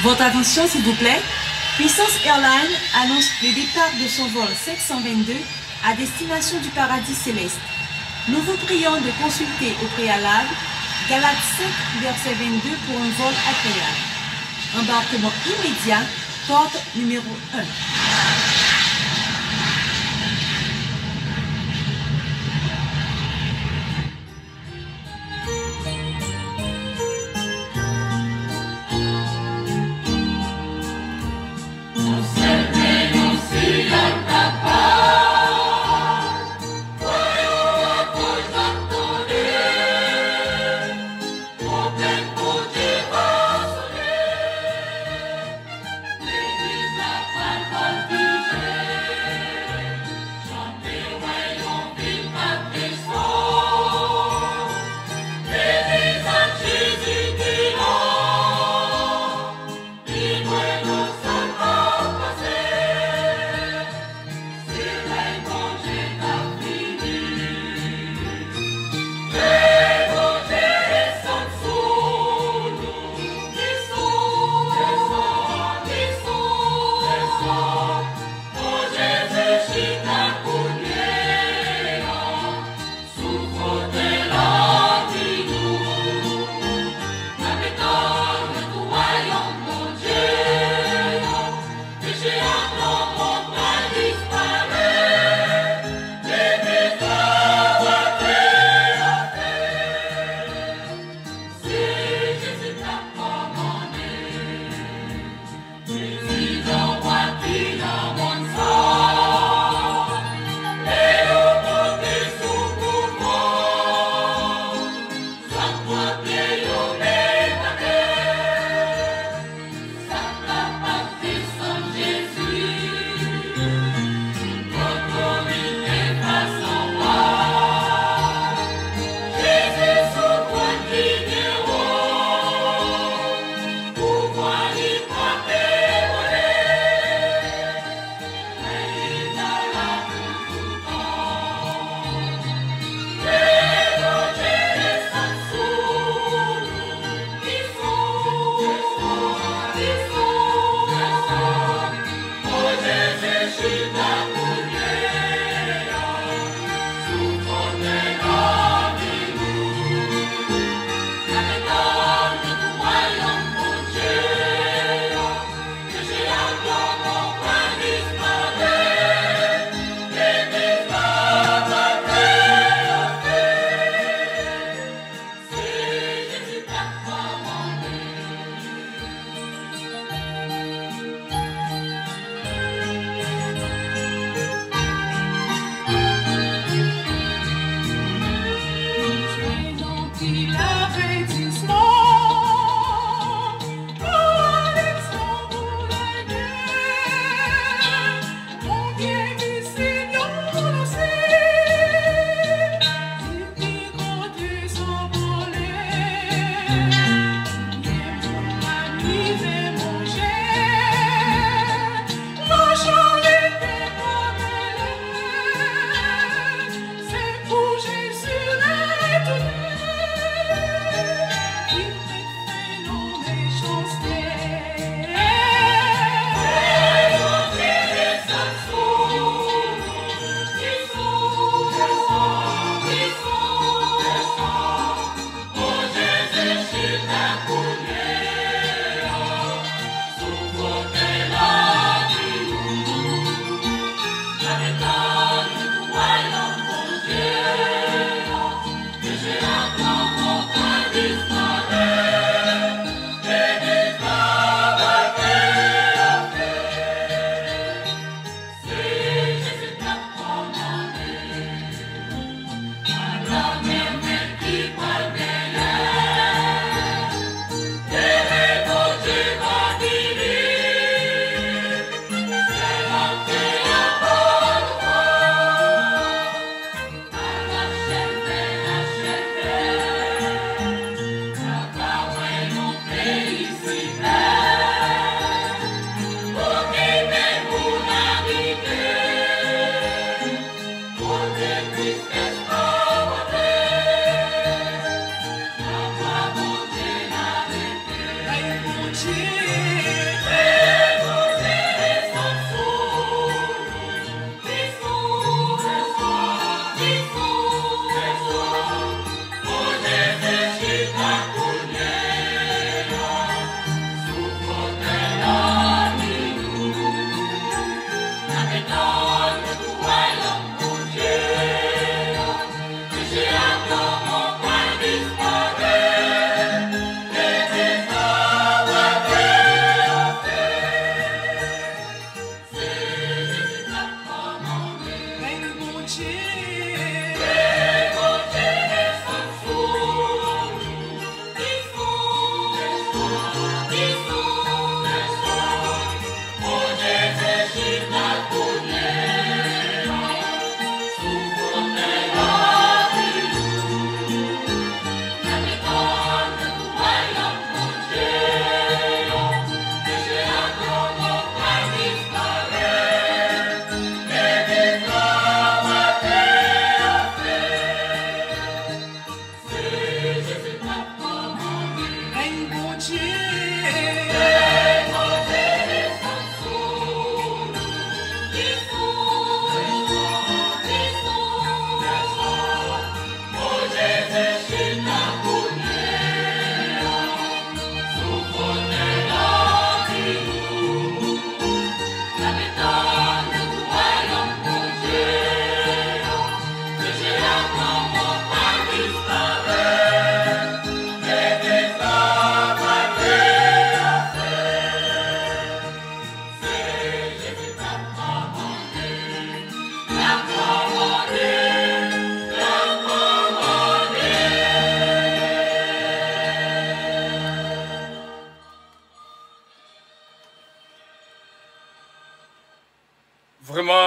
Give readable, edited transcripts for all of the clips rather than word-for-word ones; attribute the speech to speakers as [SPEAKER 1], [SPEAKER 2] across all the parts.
[SPEAKER 1] Votre attention s'il vous plaît. Puissance Airlines annonce le départ de son vol 522 à destination du paradis céleste. Nous vous prions de consulter au préalable Galates 5, verset 22 pour un vol agréable. Embarquement immédiat, porte numéro 1.
[SPEAKER 2] Thank you.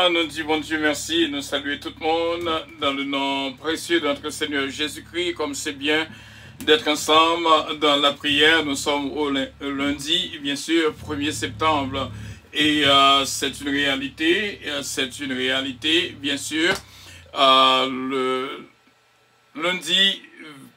[SPEAKER 2] Seigneur, nous disons bon Dieu merci, nous saluons tout le monde dans le nom précieux de notre Seigneur Jésus-Christ, comme c'est bien d'être ensemble dans la prière. Nous sommes au lundi, bien sûr, 1er septembre, et c'est une réalité, bien sûr, le lundi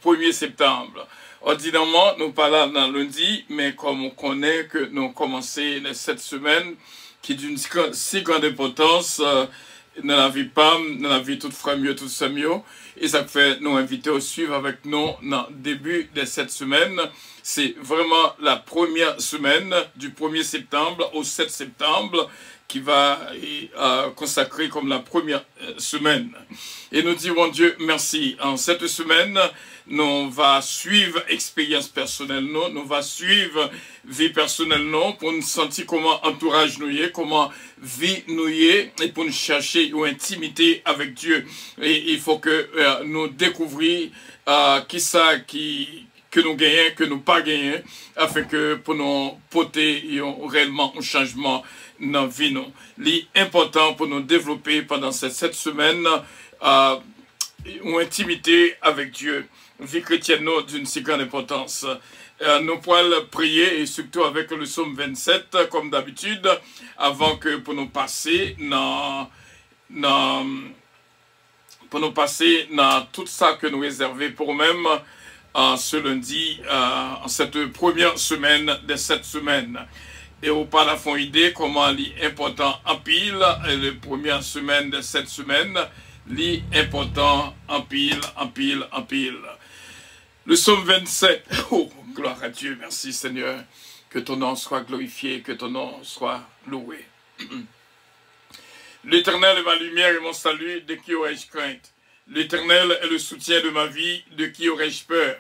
[SPEAKER 2] 1er septembre. Ordinairement, nous parlons dans lundi, mais comme on connaît que nous avons commencé cette semaine, qui est d'une si grande importance dans la vie PAM, dans la vie toute frère mieux, tout ça mieux. Et ça fait nous inviter à suivre avec nous dans le début de cette semaine. C'est vraiment la première semaine du 1er septembre au 7 septembre qui va consacrer comme la première semaine. Et nous disons Dieu merci. En cette semaine, nous va suivre expérience personnelle, nous va suivre vie personnelle, pour nous sentir comment entourage nous est, comment vie nous est, et pour nous chercher une intimité avec Dieu. Et il faut que nous découvrions que nous gagnons, que nous pas gagnons, afin que pour nous porter réellement un changement dans la vie. L'important pour nous développer pendant cette semaine, une intimité avec Dieu. Vie chrétienne d'une si grande importance. Nous pourrons prier, et surtout avec le psaume 27, comme d'habitude, avant que pour nous passer dans tout ça que nous réservons pour nous-mêmes ce lundi, en cette première semaine de cette semaine. Et au par la fond idée comment l'important en pile, la première semaine de cette semaine, l'important en pile. Le psaume 27, oh, gloire à Dieu, merci Seigneur, que ton nom soit glorifié, que ton nom soit loué. L'Éternel est ma lumière et mon salut, de qui aurais-je crainte? L'Éternel est le soutien de ma vie, de qui aurais-je peur?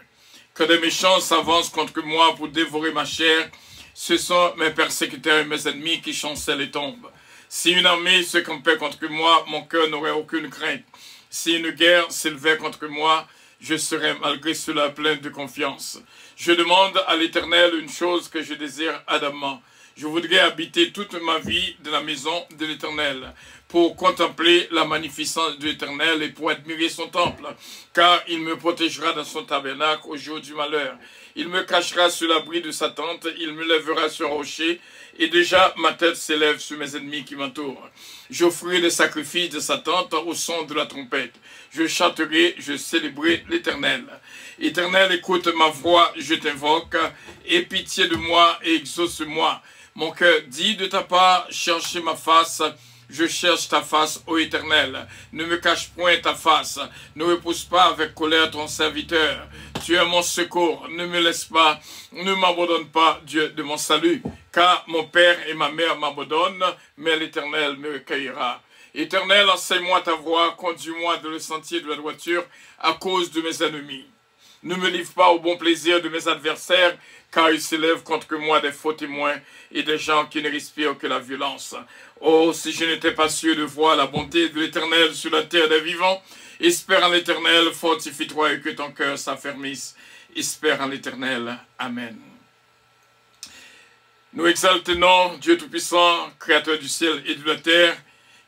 [SPEAKER 2] Que des méchants s'avancent contre moi pour dévorer ma chair, ce sont mes persécuteurs et mes ennemis qui chancellent et tombent. Si une armée se campait contre moi, mon cœur n'aurait aucune crainte. Si une guerre s'élevait contre moi, je serai malgré cela plein de confiance. Je demande à l'Éternel une chose que je désire ardemment. Je voudrais habiter toute ma vie dans la maison de l'Éternel, pour contempler la magnificence de l'Éternel et pour admirer son temple, car il me protégera dans son tabernacle au jour du malheur. Il me cachera sous l'abri de sa tente, il me lèvera sur un rocher, et déjà ma tête s'élève sur mes ennemis qui m'entourent. J'offrirai des sacrifices de sa tente au son de la trompette. Je chanterai, je célébrerai l'Éternel. Éternel, écoute ma voix, je t'invoque, aie pitié de moi et exauce-moi. Mon cœur dit de ta part, cherchez ma face. Je cherche ta face, ô Éternel. Ne me cache point ta face. Ne repousse pas avec colère ton serviteur. Tu es mon secours. Ne me laisse pas. Ne m'abandonne pas, Dieu de mon salut. Car mon père et ma mère m'abandonnent, mais l'Éternel me recueillera. Éternel, enseigne-moi ta voie. Conduis-moi dans le sentier de la droiture à cause de mes ennemis. Ne me livre pas au bon plaisir de mes adversaires, car ils s'élèvent contre moi des faux témoins et des gens qui ne respirent que la violence. Oh, si je n'étais pas sûr de voir la bonté de l'Éternel sur la terre des vivants, espère en l'Éternel, fortifie-toi et que ton cœur s'affermisse. Espère en l'Éternel. Amen. Nous exaltons Dieu Tout-Puissant, Créateur du ciel et de la terre,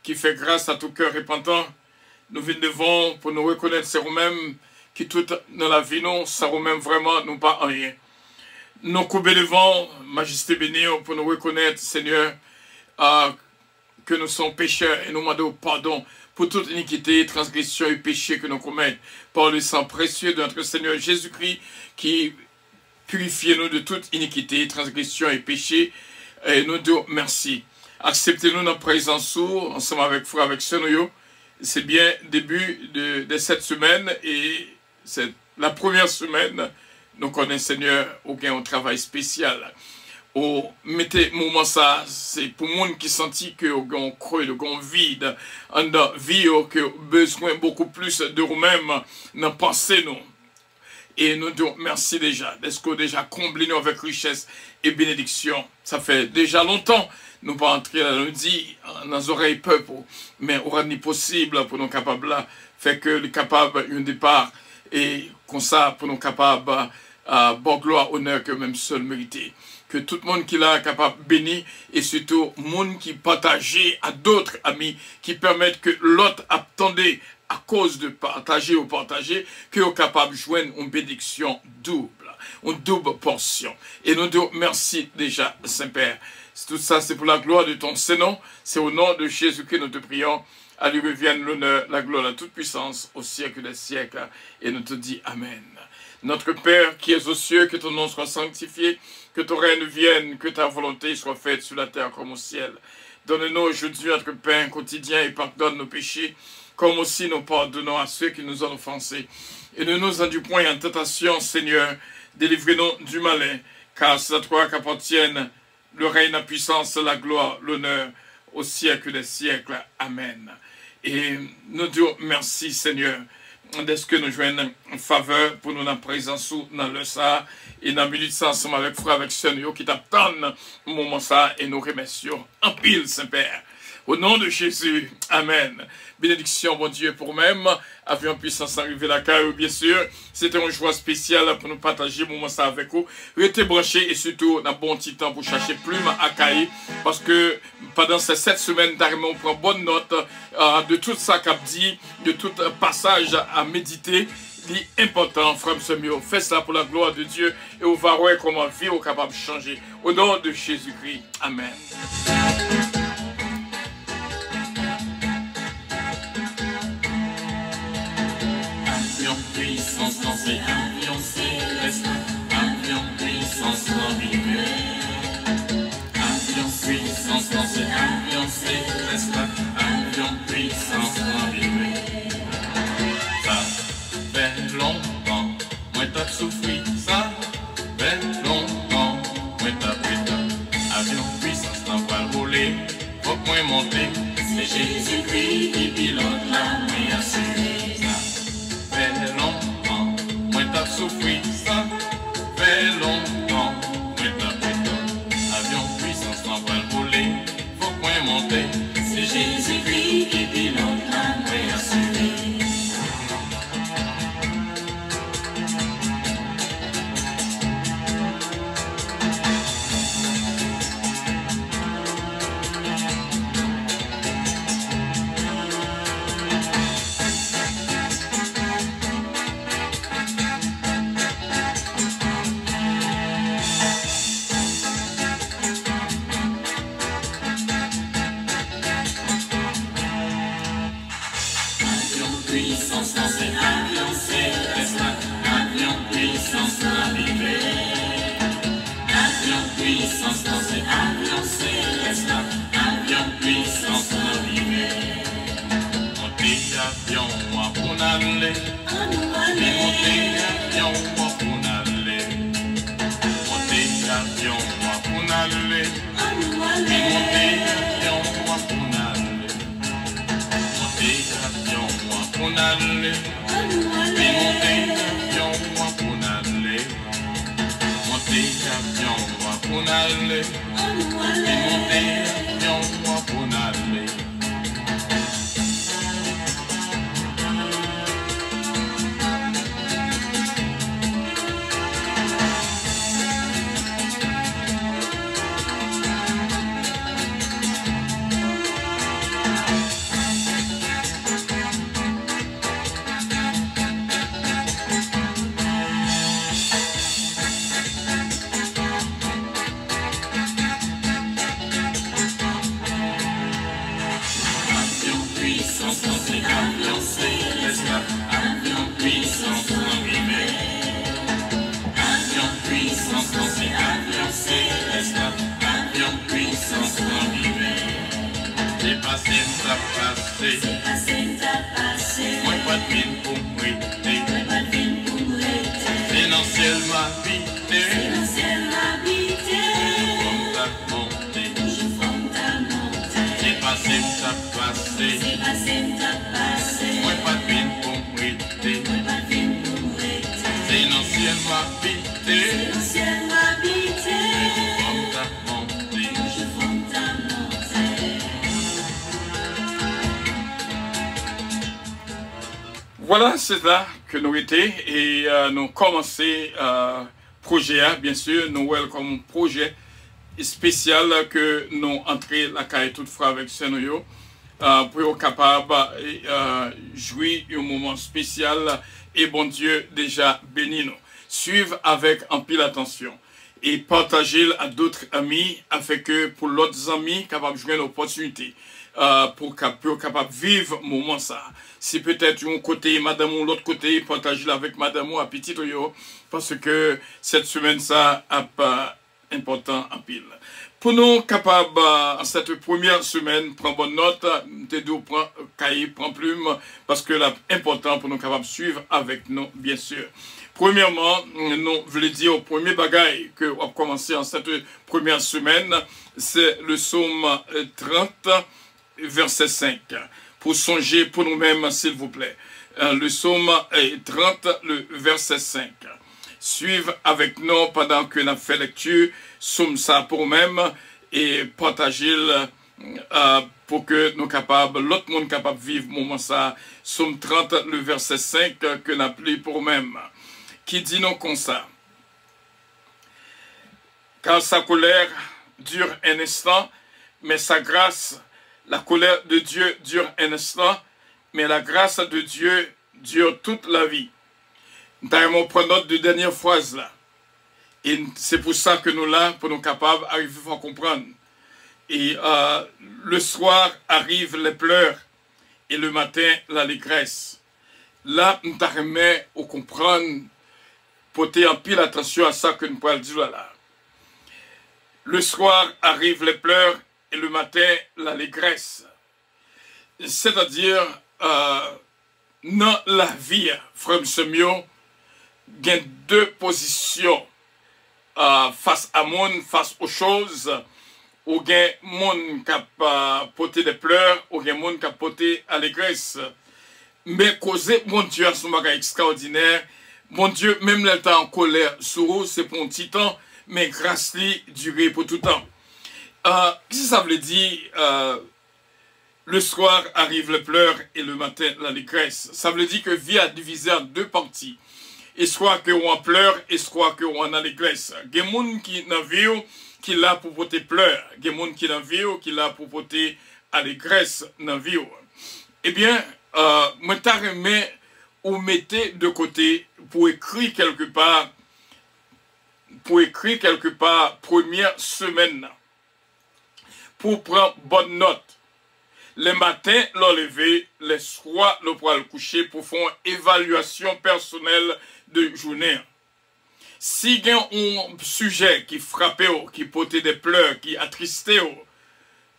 [SPEAKER 2] qui fait grâce à tout cœur repentant. Nous devons, pour nous reconnaître sur nous-mêmes, qui tout dans la vie, nous, ça nous-mêmes vraiment, nous pas en rien. Nous couper devant, Majesté bénie, pour nous reconnaître, Seigneur, que nous sommes pécheurs et nous demandons pardon pour toute iniquité, transgression et péché que nous commettons par le sang précieux de notre Seigneur Jésus-Christ qui purifie nous de toute iniquité, transgression et péché. Et nous disons merci. Acceptez-nous notre présence sourde, ensemble avec frère, avec sœur. C'est bien début de cette semaine et c'est la première semaine. Nous connaissons, Seigneur, aucun travail spécial. Oh, mettez moment ça, c'est pour monde qui sentit que on creux, qu'on vide, en vie, que besoin beaucoup plus de nous-mêmes, dans pensée nous. Et nous disons merci déjà, est-ce que déjà comblé nous avec richesse et bénédiction. Ça fait déjà longtemps, nous pas entrer là, nous dit, dans les oreilles peuple, mais aura ni possible pour nous capables là, fait que les capables un départ, et comme ça, pour nous capables bon gloire, honneur que même seul mérité. Que tout le monde qui l'a capable de bénir et surtout le monde qui partageait à d'autres amis qui permettent que l'autre attendait à cause de partager ou partager, que est capable de joindre une bénédiction double, une double portion. Et nous disons merci déjà, Saint-Père. Tout ça, c'est pour la gloire de ton Saint-Nom. C'est au nom de Jésus que nous te prions. À lui revienne l'honneur, la gloire, la toute puissance au siècle des siècles. Et nous te disons Amen. Notre Père qui es aux cieux, que ton nom soit sanctifié, que ton règne vienne, que ta volonté soit faite sur la terre comme au ciel. Donne-nous aujourd'hui notre pain quotidien et pardonne nos péchés, comme aussi nous pardonnons à ceux qui nous ont offensés. Et ne nous induis point en tentation, Seigneur, délivrez-nous du malin, car c'est à toi qu'appartiennent le règne, la puissance, la gloire, l'honneur, au siècle des siècles. Amen. Et nous disons merci, Seigneur, de ce que nous joignons en faveur pour nous dans la présence dans le ça et dans la minute ensemble avec frère, avec sœur qui t'attendent au moment ça et nous remercions en pile, Saint-Père. Au nom de Jésus, Amen. Bénédiction, bon Dieu, pour même. Avion puissance arrivé la caille, bien sûr. C'était une joie spéciale pour nous partager le moment ça avec vous. Restez branchés et surtout, on a bon petit temps pour chercher plume à caille. Parce que pendant ces 7 semaines, on prend bonne note de tout ça qu'a dit, de tout passage à méditer. Important, frère Samuel, fais ça pour la gloire de Dieu et on va voir comment vie est capable de changer. Au nom de Jésus-Christ, Amen.
[SPEAKER 3] Puissance lancée, avion céleste, avion puissance arrivée. Avion puissance lancée, avion céleste, avion puissance arrivée. Ça fait longtemps, moi t'as souffri, ça fait longtemps, moi t'as pété. Avion puissance n'a pas volé, faut que moi monter, c'est Jésus-Christ qui pilote la main assurée. Fait longtemps, moi t'as souffri, ça fait longtemps, moi t'as pété. Avion puissance n'a pas volé, faut que moi monter, c'est Jésus-Christ qui pilote la main assurée.
[SPEAKER 2] Voilà, c'est là que nous étions et nous commencé projet, bien sûr, nous comme projet spécial que nous entrons la caille toutefois avec Senoyo pour être capable de jouir un moment spécial et bon Dieu déjà béni nous. Suivre avec un pile attention et partager à d'autres amis afin que pour l'autre amis capable de jouer une opportunité pour capable vivre moment ça. Si peut-être un côté madame ou l'autre côté, partagez avec madame ou à petit yo parce que cette semaine ça a pas important en pile. Pour nous capables en cette première semaine prendre bonne note, te prend cahier, prend plume parce que l'important pour nous capables suivre avec nous bien sûr. Premièrement, nous voulons dire au premier bagaille que on a commencé en cette première semaine, c'est le psaume 30 verset 5. Pour songer pour nous-mêmes, s'il vous plaît. Le psaume 30, le verset 5. Suivez avec nous pendant que nous fait lecture, psaume ça pour nous-mêmes et partagez pour que nous capables, l'autre monde capable de vivre moment ça. Psaume 30, le verset 5 que nous appelons pour nous-mêmes. Qui dit non comme ça. Car sa colère dure un instant, mais sa grâce, la colère de Dieu dure un instant, mais la grâce de Dieu dure toute la vie. Nous allons prendre note de dernière phrase là. Et c'est pour ça que nous là, pour nous capables d'arriver à comprendre. Et le soir arrivent les pleurs et le matin l'allégresse. Là, nous allons comprendre, porter en pile attention à ça que nous pouvons dire là. Le soir arrivent les pleurs et le matin, l'allégresse. C'est-à-dire, dans la vie, frère Semio, il y a deux positions face à monde, face aux choses, où il y a monde qui a porté des pleurs, où il y a monde qui a porté l'allégresse. Mais causer, mon Dieu, à son bagage extraordinaire, mon Dieu, même le temps en colère sur vous, c'est pour un petit temps, mais grâce lui, durer pour tout temps. Qu'est-ce que ça veut dire le soir arrive le pleurs et le matin l'allégresse? Ça veut dire que vie a divisé en deux parties. Et soit que on pleure et soit que on allégresse. Il y a des gens qui n'ont vu qui l'a pour porter pleurs. Il y a des gens qui n'ont vu qui l'a pour porter allégresse dans vie. Eh bien, moi t'arrête ou mettez de côté pour écrire quelque part première semaine. Pour prendre bonne note. Les matins, l'enlever, les soirs, le poil coucher pour faire une évaluation personnelle de journée. Si il y a un sujet qui frappait, qui portait des pleurs, qui attristait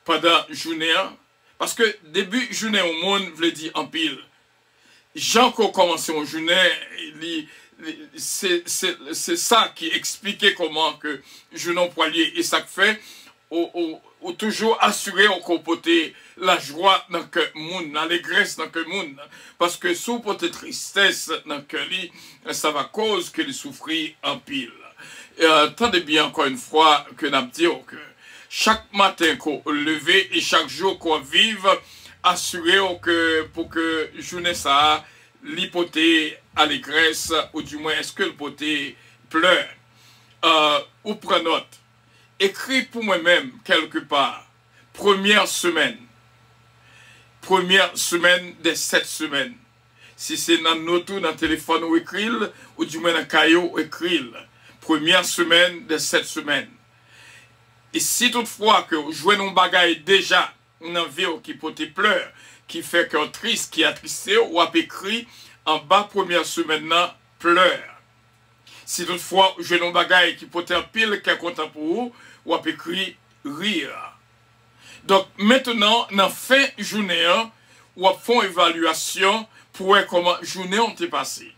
[SPEAKER 2] pendant la journée, parce que début journée au monde, je le dis en pile, gens qui ont commencé en journée, c'est ça qui expliquait comment que journée poilier et ça fait ou toujours assurer au comporter la joie dans le monde, l'allégresse dans le monde. Parce que sous porter tristesse dans le ça va cause que les souffrir en pile. Attendez bien encore une fois que nous disons que chaque matin qu'on lève et chaque jour qu'on vive, assurer que pour que journée ça l'hypothèse allégresse ou du moins est-ce que le poté pleure ou prend note. Écrit pour moi-même quelque part, première semaine des 7 semaines. Si c'est dans notre dans le téléphone ou écrit, ou du moins dans le caillou ou écrit, première semaine des 7 semaines. Et si toutefois que vous jouez un bagage déjà, une vie qui peut te pleurer, qui fait qu'un triste, qui est attristé, ou a écrit en bas première semaine, pleure. Si toutefois, je n'ai un bagage qui peut être pile qui est content pour vous, ou a écrit rire. Donc maintenant, dans fin journée, ou a fait une évaluation pour voir comment journée ont été passée.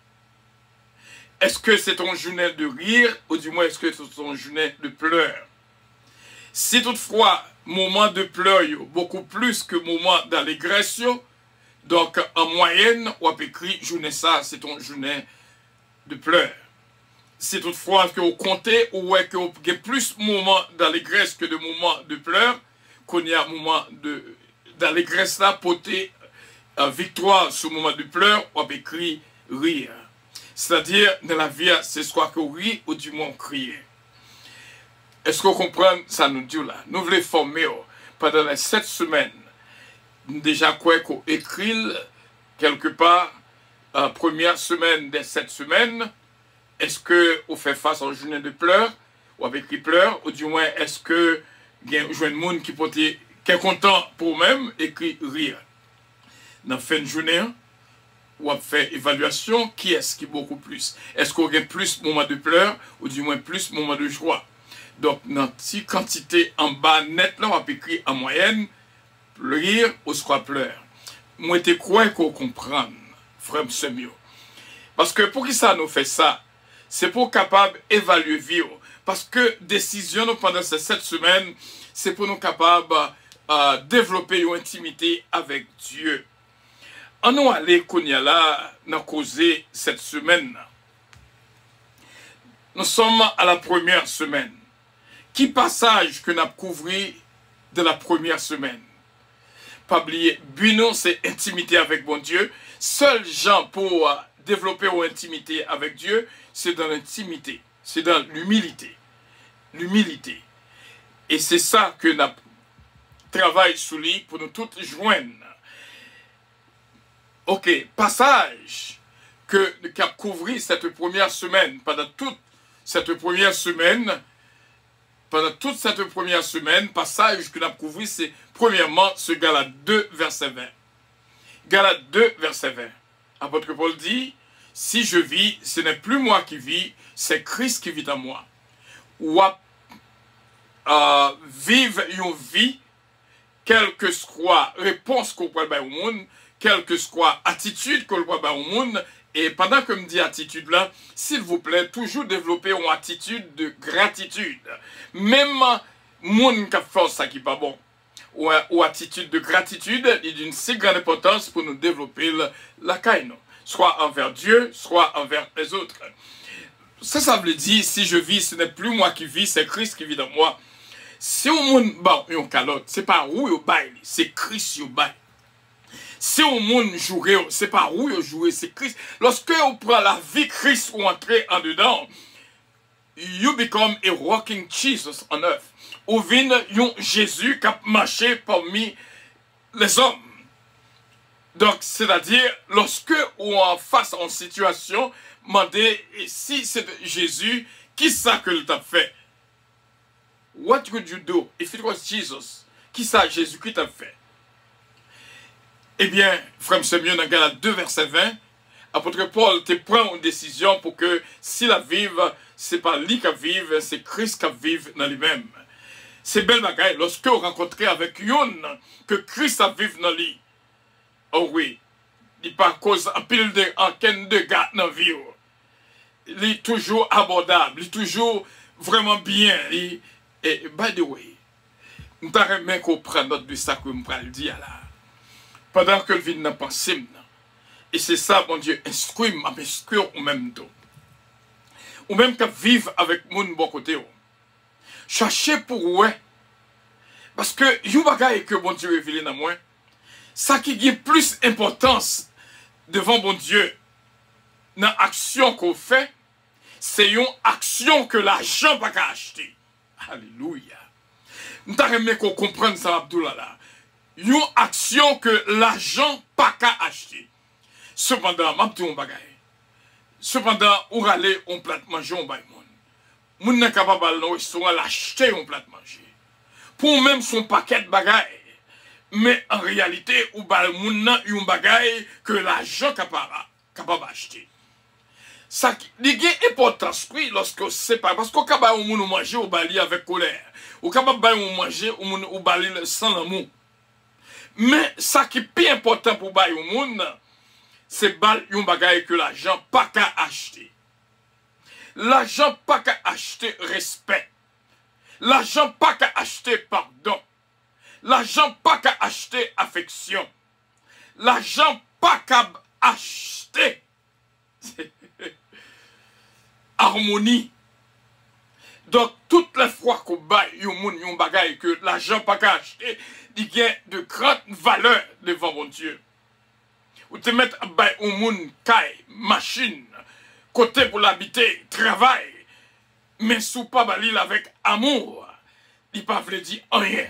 [SPEAKER 2] Est-ce que c'est une journée de rire, ou du moins est-ce que c'est une journée de pleurs? Si toutefois, moment de pleurs, beaucoup plus que moment d'allégresse, donc en moyenne, on a écrit journée ça, c'est une journée de pleurs. Si toutefois que vous comptez ou que vous avez plus de moments d'allégresse que de moments de pleurs, qu'on y a un moment d'allégresse là, porter victoire sur le moment de pleurs, on a écrit rire. C'est-à-dire, dans la vie, c'est soit qu'on rit ou du moins crier. Est-ce qu'on comprend ça nous dit là? Nous voulons former pendant les 7 semaines. Déjà quoi qu'on écrit quelque part, première semaine des 7 semaines, est-ce qu'on fait face à une journée de pleurs, ou avec qui pleure, ou du moins est-ce que il y a un monde qui est content pour eux-mêmes et qui rire. Dans la fin de journée, ou a fait évaluation, qui est-ce qui beaucoup plus? Est-ce qu'on a plus moment de pleurs, ou du moins plus moment de joie? Donc, dans petite quantité en bas net, là, on a écrit en moyenne, rire ou soit pleur. Moi, je crois qu'on comprend, frère Semio. Parce que pour qui ça nous fait ça? C'est pour capable d'évaluer vie. Parce que décision pendant ces 7 semaines, c'est pour nous capables de développer une intimité avec Dieu. On nous allait qu'on y a là, dans causer cette semaine. Nous sommes à la première semaine. Qui passage que nous avons couvert de la première semaine? Pas oublier, but c'est intimité avec bon Dieu. Seul gens pour développer une intimité avec Dieu, c'est dans l'intimité, c'est dans l'humilité. L'humilité. Et c'est ça que nous travaillons sous lui pour nous toutes joindre. Ok, passage que nous avons couvert cette première semaine, pendant toute cette première semaine, passage que nous avons couvert, c'est premièrement ce Galates 2, verset 20. Galates 2, verset 20. Apôtre Paul dit, si je vis, ce n'est plus moi qui vis, c'est Christ qui vit en moi. Ou vivre une vie, quelle que soit réponse qu'on peut avoir au monde, quelle que soit attitude qu'on peut avoir au monde, et pendant que je me dis attitude là, s'il vous plaît, toujours développer une attitude de gratitude. Même monde qui fait ça qui n'est pas bon, ou attitude de gratitude est d'une si grande importance pour nous développer la caïne, soit envers Dieu, soit envers les autres. Ça veut dire, si je vis, ce n'est plus moi qui vis, c'est Christ qui vit dans moi. Si on monde bon, yon calotte, c'est pas où yon bail, c'est Christ yon bail. Si on monde jouer, c'est pas où yon jouer, c'est Christ. Lorsque on prend la vie Christ ou entrer en dedans, you become a walking Jesus on earth. Ou vient yon Jésus qui a marché parmi les hommes. Donc, c'est-à-dire, lorsque on en face en situation, demandez si c'est Jésus, qui ça que il t'a fait? What would you do if it was Jesus? Qui ça Jésus qui t'a fait? Eh bien, frère Semyon, dans Galates 2, verset 20, apôtre Paul te prend une décision pour que s'il a vive, c'est pas lui qui vive, c'est Christ qui vive dans lui-même. C'est belle bagaille lorsque vous rencontrez avec une que Christ a vive dans lui. Oh oui, il pas cause en pile de gars dans la vie. Il est toujours abordable, il est toujours vraiment bien. Et by the way, nous avons compris notre de ça que nous allons dire là. Pendant que le vide n'a pas pensé, et c'est ça, mon Dieu, instruit, m'instruit au même temps. Ou même que vivre avec mon bon côté. Cherchez pour ouais. Parce que, il y a des bagages que mon Dieu révélé dans moi. Ça qui a plus d'importance devant mon Dieu, dans l'action qu'on fait, c'est une action que l'argent n'a pas acheter. Alléluia. Nous avons qu'on comprenne ça, Abdullah là. Une action que l'argent n'a pas acheter. Cependant, je dis un bagage. Cependant, on va aller en plat manger, on va y monde. Moun n'est capable d'aller dans le restaurant l'acheter en plat manger. Pour même son paquet de bagages. Mais en réalité, ou moun n'a un bagage que l'argent capable d'acheter. Ça qui est important lorsque c'est pas parce qu'on capable de manger au bali avec colère. Ou capable de manger au bali sans l'amour. Mais ça qui est plus important pour bailler au monde, c'est un bagage que l'argent pas qu'à acheter. L'argent pas qu'à acheter respect. L'argent pas qu'à acheter pardon. L'argent pas qu'à acheter affection. L'argent pas qu'à acheter harmonie. Donc, toutes les fois qu'on baille un bagage que l'argent pas qu'à acheter, il y a de grandes valeurs devant mon Dieu. ou te mettre au monde, caille, machine, côté pour l'habiter, travail, mais sous pas balil avec amour, il pas veut dire rien.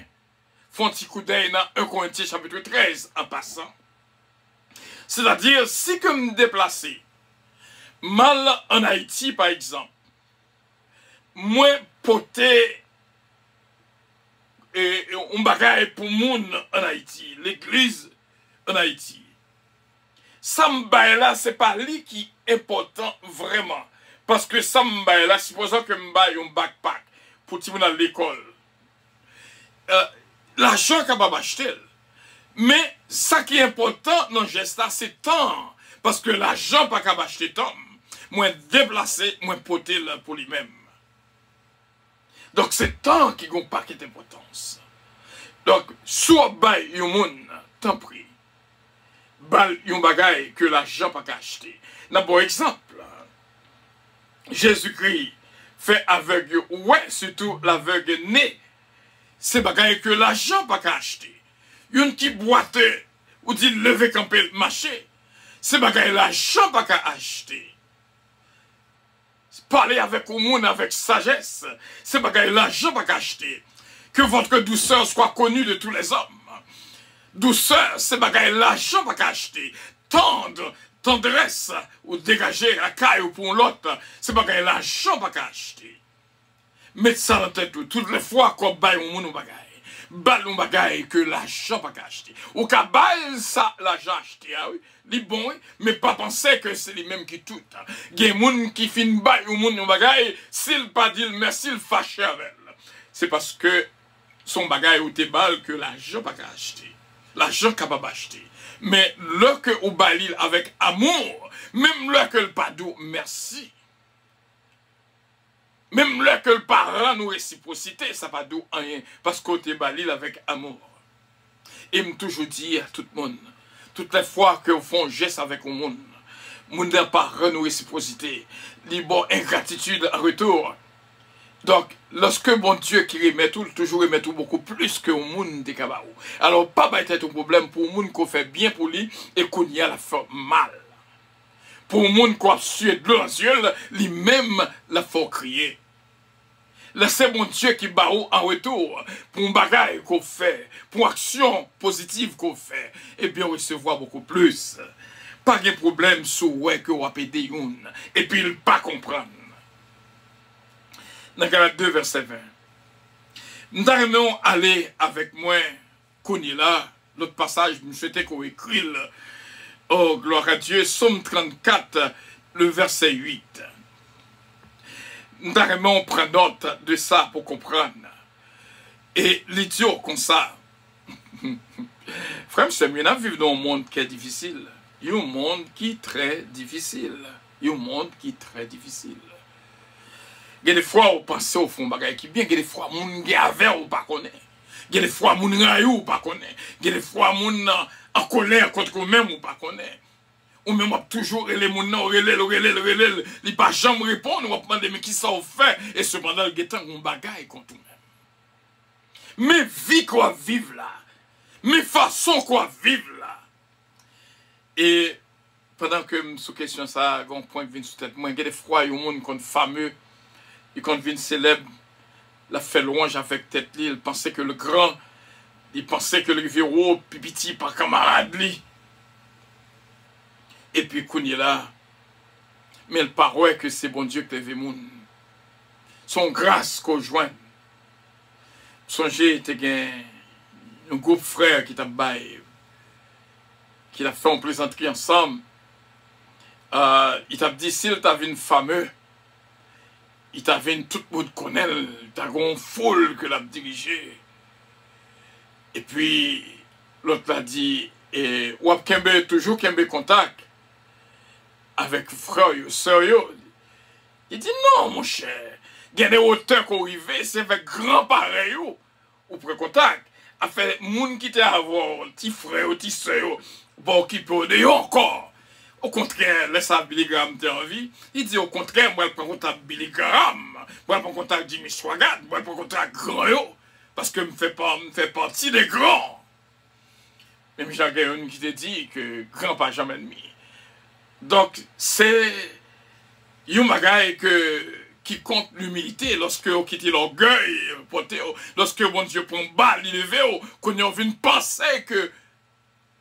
[SPEAKER 2] Font un petit coup d'œil dans 1 Corinthiens chapitre 13 en passant. C'est-à-dire, si que me déplacer, mal en Haïti par exemple, moi porter et on bagaille pour moun en Haïti, l'église en Haïti. Ça me là, c'est pas lui qui est important vraiment. Parce que ça me là, supposons que me baille un backpack pour tout le monde à l'école. L'argent qu'on va acheter. Mais ça qui est important dans le geste là, c'est temps. Parce que l'argent pas qu'à acheter temps. Moins déplacé, moins porté pour lui-même. Donc c'est temps qui n'a pas d'importance. Donc, soit bail yon moun, tant pis. Bal yon bagay que l'argent pas qu'à acheter. N'a bon exemple. Jésus-Christ fait aveugle, ouais, surtout l'aveugle né. C'est bagay que l'argent pas qu'à acheter. Yon qui boite, ou dit lever camper le marché. C'est bagay l'argent pas qu'à acheter. Parler avec le monde avec sagesse. C'est bagay l'argent pas qu'à acheter. Que votre douceur soit connue de tous les hommes. Douceur, c'est bagay l'argent pas qu'à acheter. Tendresse, ou dégager la caille ou pour l'autre, c'est bagay l'argent pas qu'à acheter. Mettez ça dans tête toutes les fois qu'on baille au monde bagay. Balle un bagay que l'argent pas qu'à acheter. Ou qu'à balle ça, l'argent acheté, ah oui. Li bon, mais pas penser que c'est les mêmes qui tout. Il y a des gens qui fin bail au monde un bagay, s'il pas dit merci, il fâche avec elle. C'est parce que son bagay ou te balle que l'argent pas qu'à acheter. L'argent capable d'acheter. Mais le que ou balil avec amour, même le que le padou, merci. Même le que le parent nous réciprocité, ça pas d'où rien. Parce qu'on te balil avec amour. Et me toujours dire à tout le monde, toutes les fois que vous font geste avec le monde, monde n'a pas nous réciprocité, li bon ingratitude en retour. Donc, lorsque bon Dieu qui remet tout, toujours remet tout beaucoup plus que au monde de Kabaou. Alors, pas être un problème pour le monde qu'on fait bien pour lui et qu'on y a la fait mal. Pour le monde qu'on a sué de l'eau en yeux, lui-même la fait crier. Laissez bon Dieu qui baou en retour pour un bagage qu'on fait, pour une action positive qu'on fait, et bien recevoir beaucoup plus. Pas de problème sur ouais que on a pédé une, et puis il pas comprendre. Dans Galates 2, verset 20. Nous allons aller avec moi, Koni là, l'autre passage, je souhaitais qu'on écrit, oh gloire à Dieu, Somme 34, le verset 8. Nous allons prendre note de ça pour comprendre. Et l'idiot comme ça. Frère, c'est mieux de vivre dans un monde qui est difficile. Il y a un monde qui est très difficile. Il y a un monde qui est très difficile. Il y a des fois où on pense au fond bagay qui bien, il y a des fois où on est avec ou pas connaît. Il y a des fois où on est raillé ou pas connaît. Il y a des fois où on est en colère contre nous-mêmes ou pas connaît. Ou même toujours les gens relève, ils pas jamais répondre, on va demander mais qui ça fait et cependant il y a un bagay contre nous-mêmes. Mais vie quoi vivre là. Mais façon quoi vivre là. Et pendant que je suis question ça, un point qui vient sur tête, moi il y a des fois il y a un monde qui est fameux. Et quand il vient célèbre, la fait louange avec tête li, il pensait que le grand, il pensait que le vieux puis petit par camarade li. Et puis quand il est là, mais il paraît que c'est bon Dieu qui lève moun. Son grâce qu'on joint. Songez, il y a un groupe frère qui t'a baillé, qui a fait une plaisanterie ensemble. Il t'a dit, s'il t'a vu une fameux, il t'avait tout le monde connaît, il une foule que l'a dirigé. Et puis, l'autre l'a dit, et ou toujours kembe contact avec frère, sœur. Il dit non, mon cher. Il y a des hauteurs qu'on arrive, c'est avec grand pareil ou prend contact. A fait moun qui te avoir, petit frère, petit sœur, bon qui peut de encore. Au contraire, laisse à Billy Graham t'es en vie. Il dit au contraire, moi je prends contact avec Billy Graham, moi je prends contact avec Jimmy Swaggart, moi je prends contact avec Grand Yo, parce que je fais partie des grands. Même Jean-Guéon qui te dit que grand pas jamais ennemi. Donc, c'est un bagage qui compte l'humilité lorsque vous quittez l'orgueil, lorsque bon Dieu prend balle, il levé, qu'on y a vu une pensée que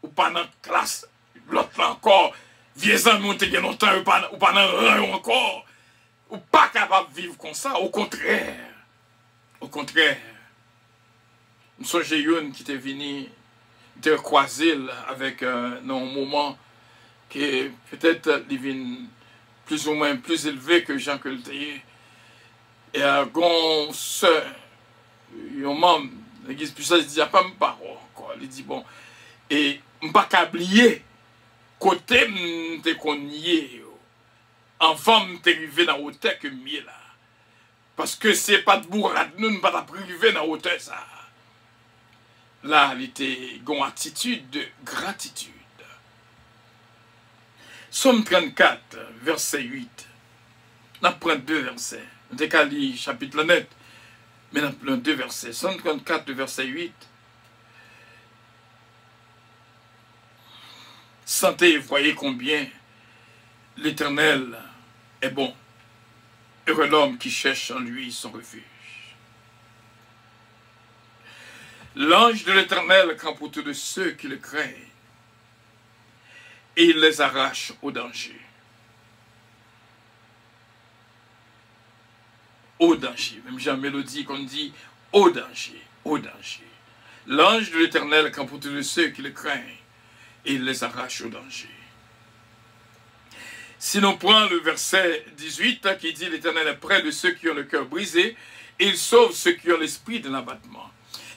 [SPEAKER 2] ou pas dans la classe, l'autre là encore, vieux amis, te gen longtemps, ou pas dans le rang encore, ou pas capable de vivre comme ça, au contraire. Au contraire. Je me souviens une qui était venu de croiser avec un moment qui peut-être plus ou moins plus élevé que Jean Coltier. Et un membre de l'église puissante, il dit, il n'y a pas de parole. Il dit, bon, et je ne pas oublier, côté m'te konnier, enfant m'te arrivé dans hauteur que mieux là. Parce que c'est pas de bourrade, nous ne pas privé dans hauteur ça. Là, il était une attitude de gratitude. Somme 34, verset 8. On apprend 2 versets. On décale chapitre net, mais on apprend 2 versets. Somme 34, verset 8. Sentez et voyez combien l'Éternel est bon. Heureux l'homme qui cherche en lui son refuge. L'ange de l'Éternel campe autour de ceux qui le craignent et il les arrache au danger. Au danger. Même Jean Mélodie qu'on dit au danger, au danger. L'ange de l'Éternel campe autour de ceux qui le craignent et il les arrache au danger. Si l'on prend le verset 18 qui dit l'Éternel est près de ceux qui ont le cœur brisé et il sauve ceux qui ont l'esprit de l'abattement.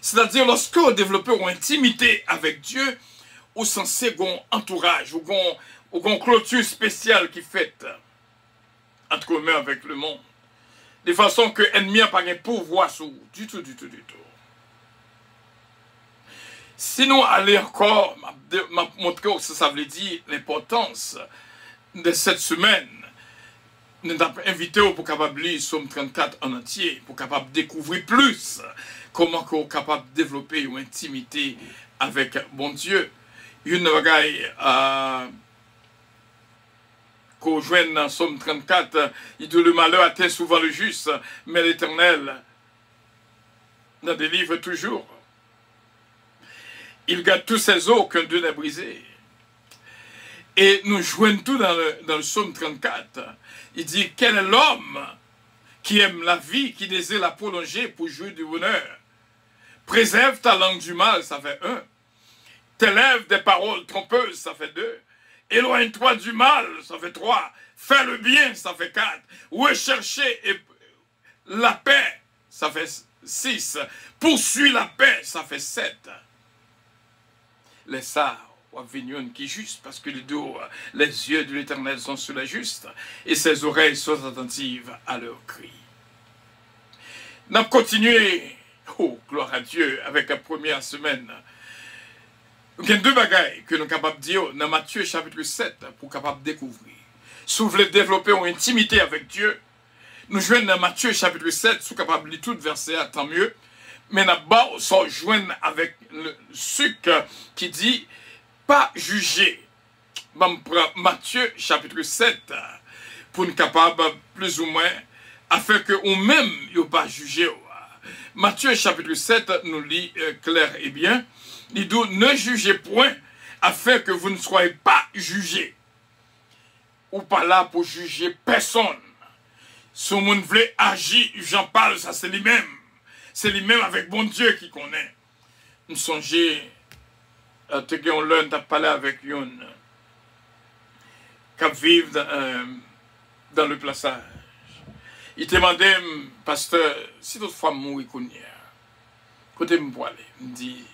[SPEAKER 2] C'est-à-dire lorsque vous développez une intimité avec Dieu, ou censé un entourage, ou une clôture spéciale qui fait entre mains avec le monde. De façon que l'ennemi n'a pas de pouvoir sur vous. Du tout. Si nous allons encore, montrer que ça veut dire l'importance de cette semaine, nous avons invité pour capable lire Somme 34 en entier, pour capable découvrir plus comment vous êtes capable de développer une intimité avec bon Dieu. Une bagaille qu'on joigne dans Somme 34, il dit le malheur atteint souvent le juste, mais l'Éternel nous délivre toujours. Il garde tous ses os qu'un Dieu n'a brisé. Et nous joignons tout dans le Psaume 34. Il dit, quel est l'homme qui aime la vie, qui désire la prolonger pour jouir du bonheur? Préserve ta langue du mal, ça fait 1. Tes lèvres des paroles trompeuses, ça fait 2. Éloigne-toi du mal, ça fait 3. Fais le bien, ça fait 4. Rechercher la paix, ça fait 6. Poursuis la paix, ça fait 7. Les ça, qui est juste, parce que les yeux de l'Éternel sont sur les justes, et ses oreilles sont attentives à leurs cris. Nous avons continué, oh, gloire à Dieu, avec la première semaine. Il y a 2 bagailles que nous sommes capables de dire dans Matthieu chapitre 7 pour capable découvrir. Si vous voulez développer une intimité avec Dieu, nous jouons dans Matthieu chapitre 7, si vous êtes capable de lire tout verset, tant mieux. Mais nous sommes joints avec le sucre qui dit pas juger. Matthieu chapitre 7 pour nous capable plus ou moins afin que nous-mêmes ne pas juger. Matthieu chapitre 7 nous lit clair et bien. Il dit ne jugez point afin que vous ne soyez pas jugés. Ou pas là pour juger personne. Si vous voulez agir, j'en parle, ça c'est lui-même. C'est lui-même avec bon Dieu qui connaît. Nous songez, on a parlé avec une qui vit dans le plaçage. Il demandait, pasteur, si toutefois mourir qu'on y a, côté me poêler, il me dit,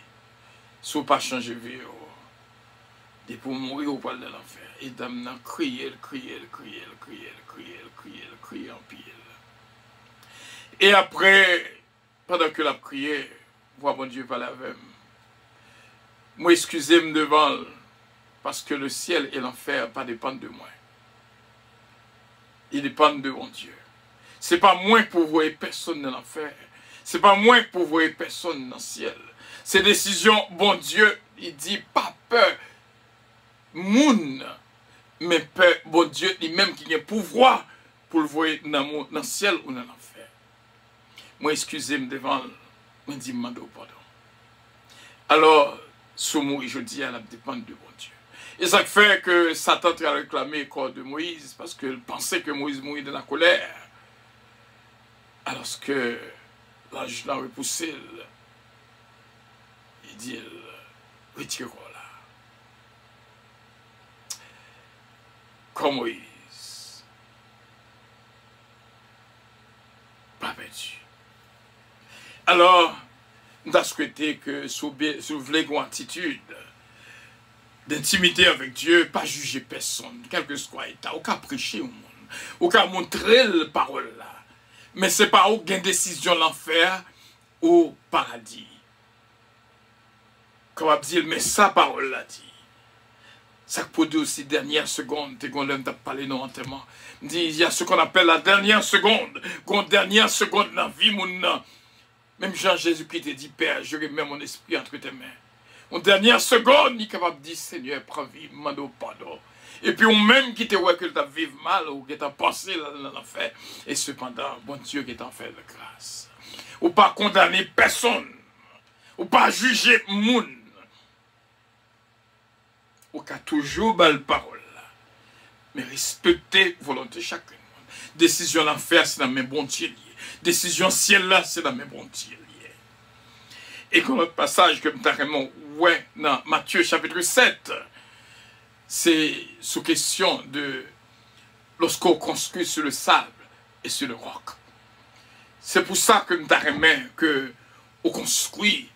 [SPEAKER 2] si vous ne pas changer de vie, et pour mourir au poil de l'enfer. Et dame n'a crié en pile. Et après, pendant que la prière, voix mon Dieu parler avec moi. Moi, excusez-moi devant, parce que le ciel et l'enfer pas dépendent de moi. Ils dépendent de mon Dieu. C'est pas moi pour voir personne dans l'enfer. C'est pas moi pour voir personne dans le ciel. Ces décisions, bon Dieu, il dit, pas peur moun, mais peur bon Dieu lui-même qui a pouvoir pour le voir dans le ciel ou dans l'enfer. Moi, excusez-moi devant, moi, dis moi pardon. Alors, ce mot, je dis, elle dépend de bon Dieu. Et ça fait que Satan a réclamé le corps de Moïse parce qu'il pensait que Moïse mourait de la colère. Alors que l'ange l'a repoussé, il dit, retire quoi là. Comme Moïse, pas perdu. Alors, nous avons souhaité que si vous voulez une attitude d'intimité avec Dieu, pas juger personne, quel que soit l'état, ou qu'à prêcher au monde, ou qu'à montrer la parole là. Mais ce n'est pas où gain décision l'enfer ou paradis. Comme on dit, mais sa parole l'a dit. Ça produit aussi dernière seconde, et qu'on t'a parlé non entièrement. Il y a ce qu'on appelle la dernière seconde, dernière seconde dans la vie, mon nom. Même Jean-Jésus-Christ te dit, Père, je remets mon esprit entre tes mains. En dernière seconde, il est capable de dire, Seigneur, prends vie, mando pardon. Et puis, on même qui te voit que tu as vécu mal, ou que tu as pensé dans l'enfer, et cependant, bon Dieu qui t'a fait de grâce. Ou pas condamner personne, ou pas juger moun, ou qu'à toujours belle parole, mais respecter volonté chacun. Décision l'enfer, c'est dans mes bon Dieu. Décision ciel là, c'est dans mes bon Dieu. Et comme notre passage que nous ouais, dans Matthieu chapitre 7, c'est sous question de lorsqu'on construit sur le sable et sur le roc. C'est pour ça que nous avons que on construit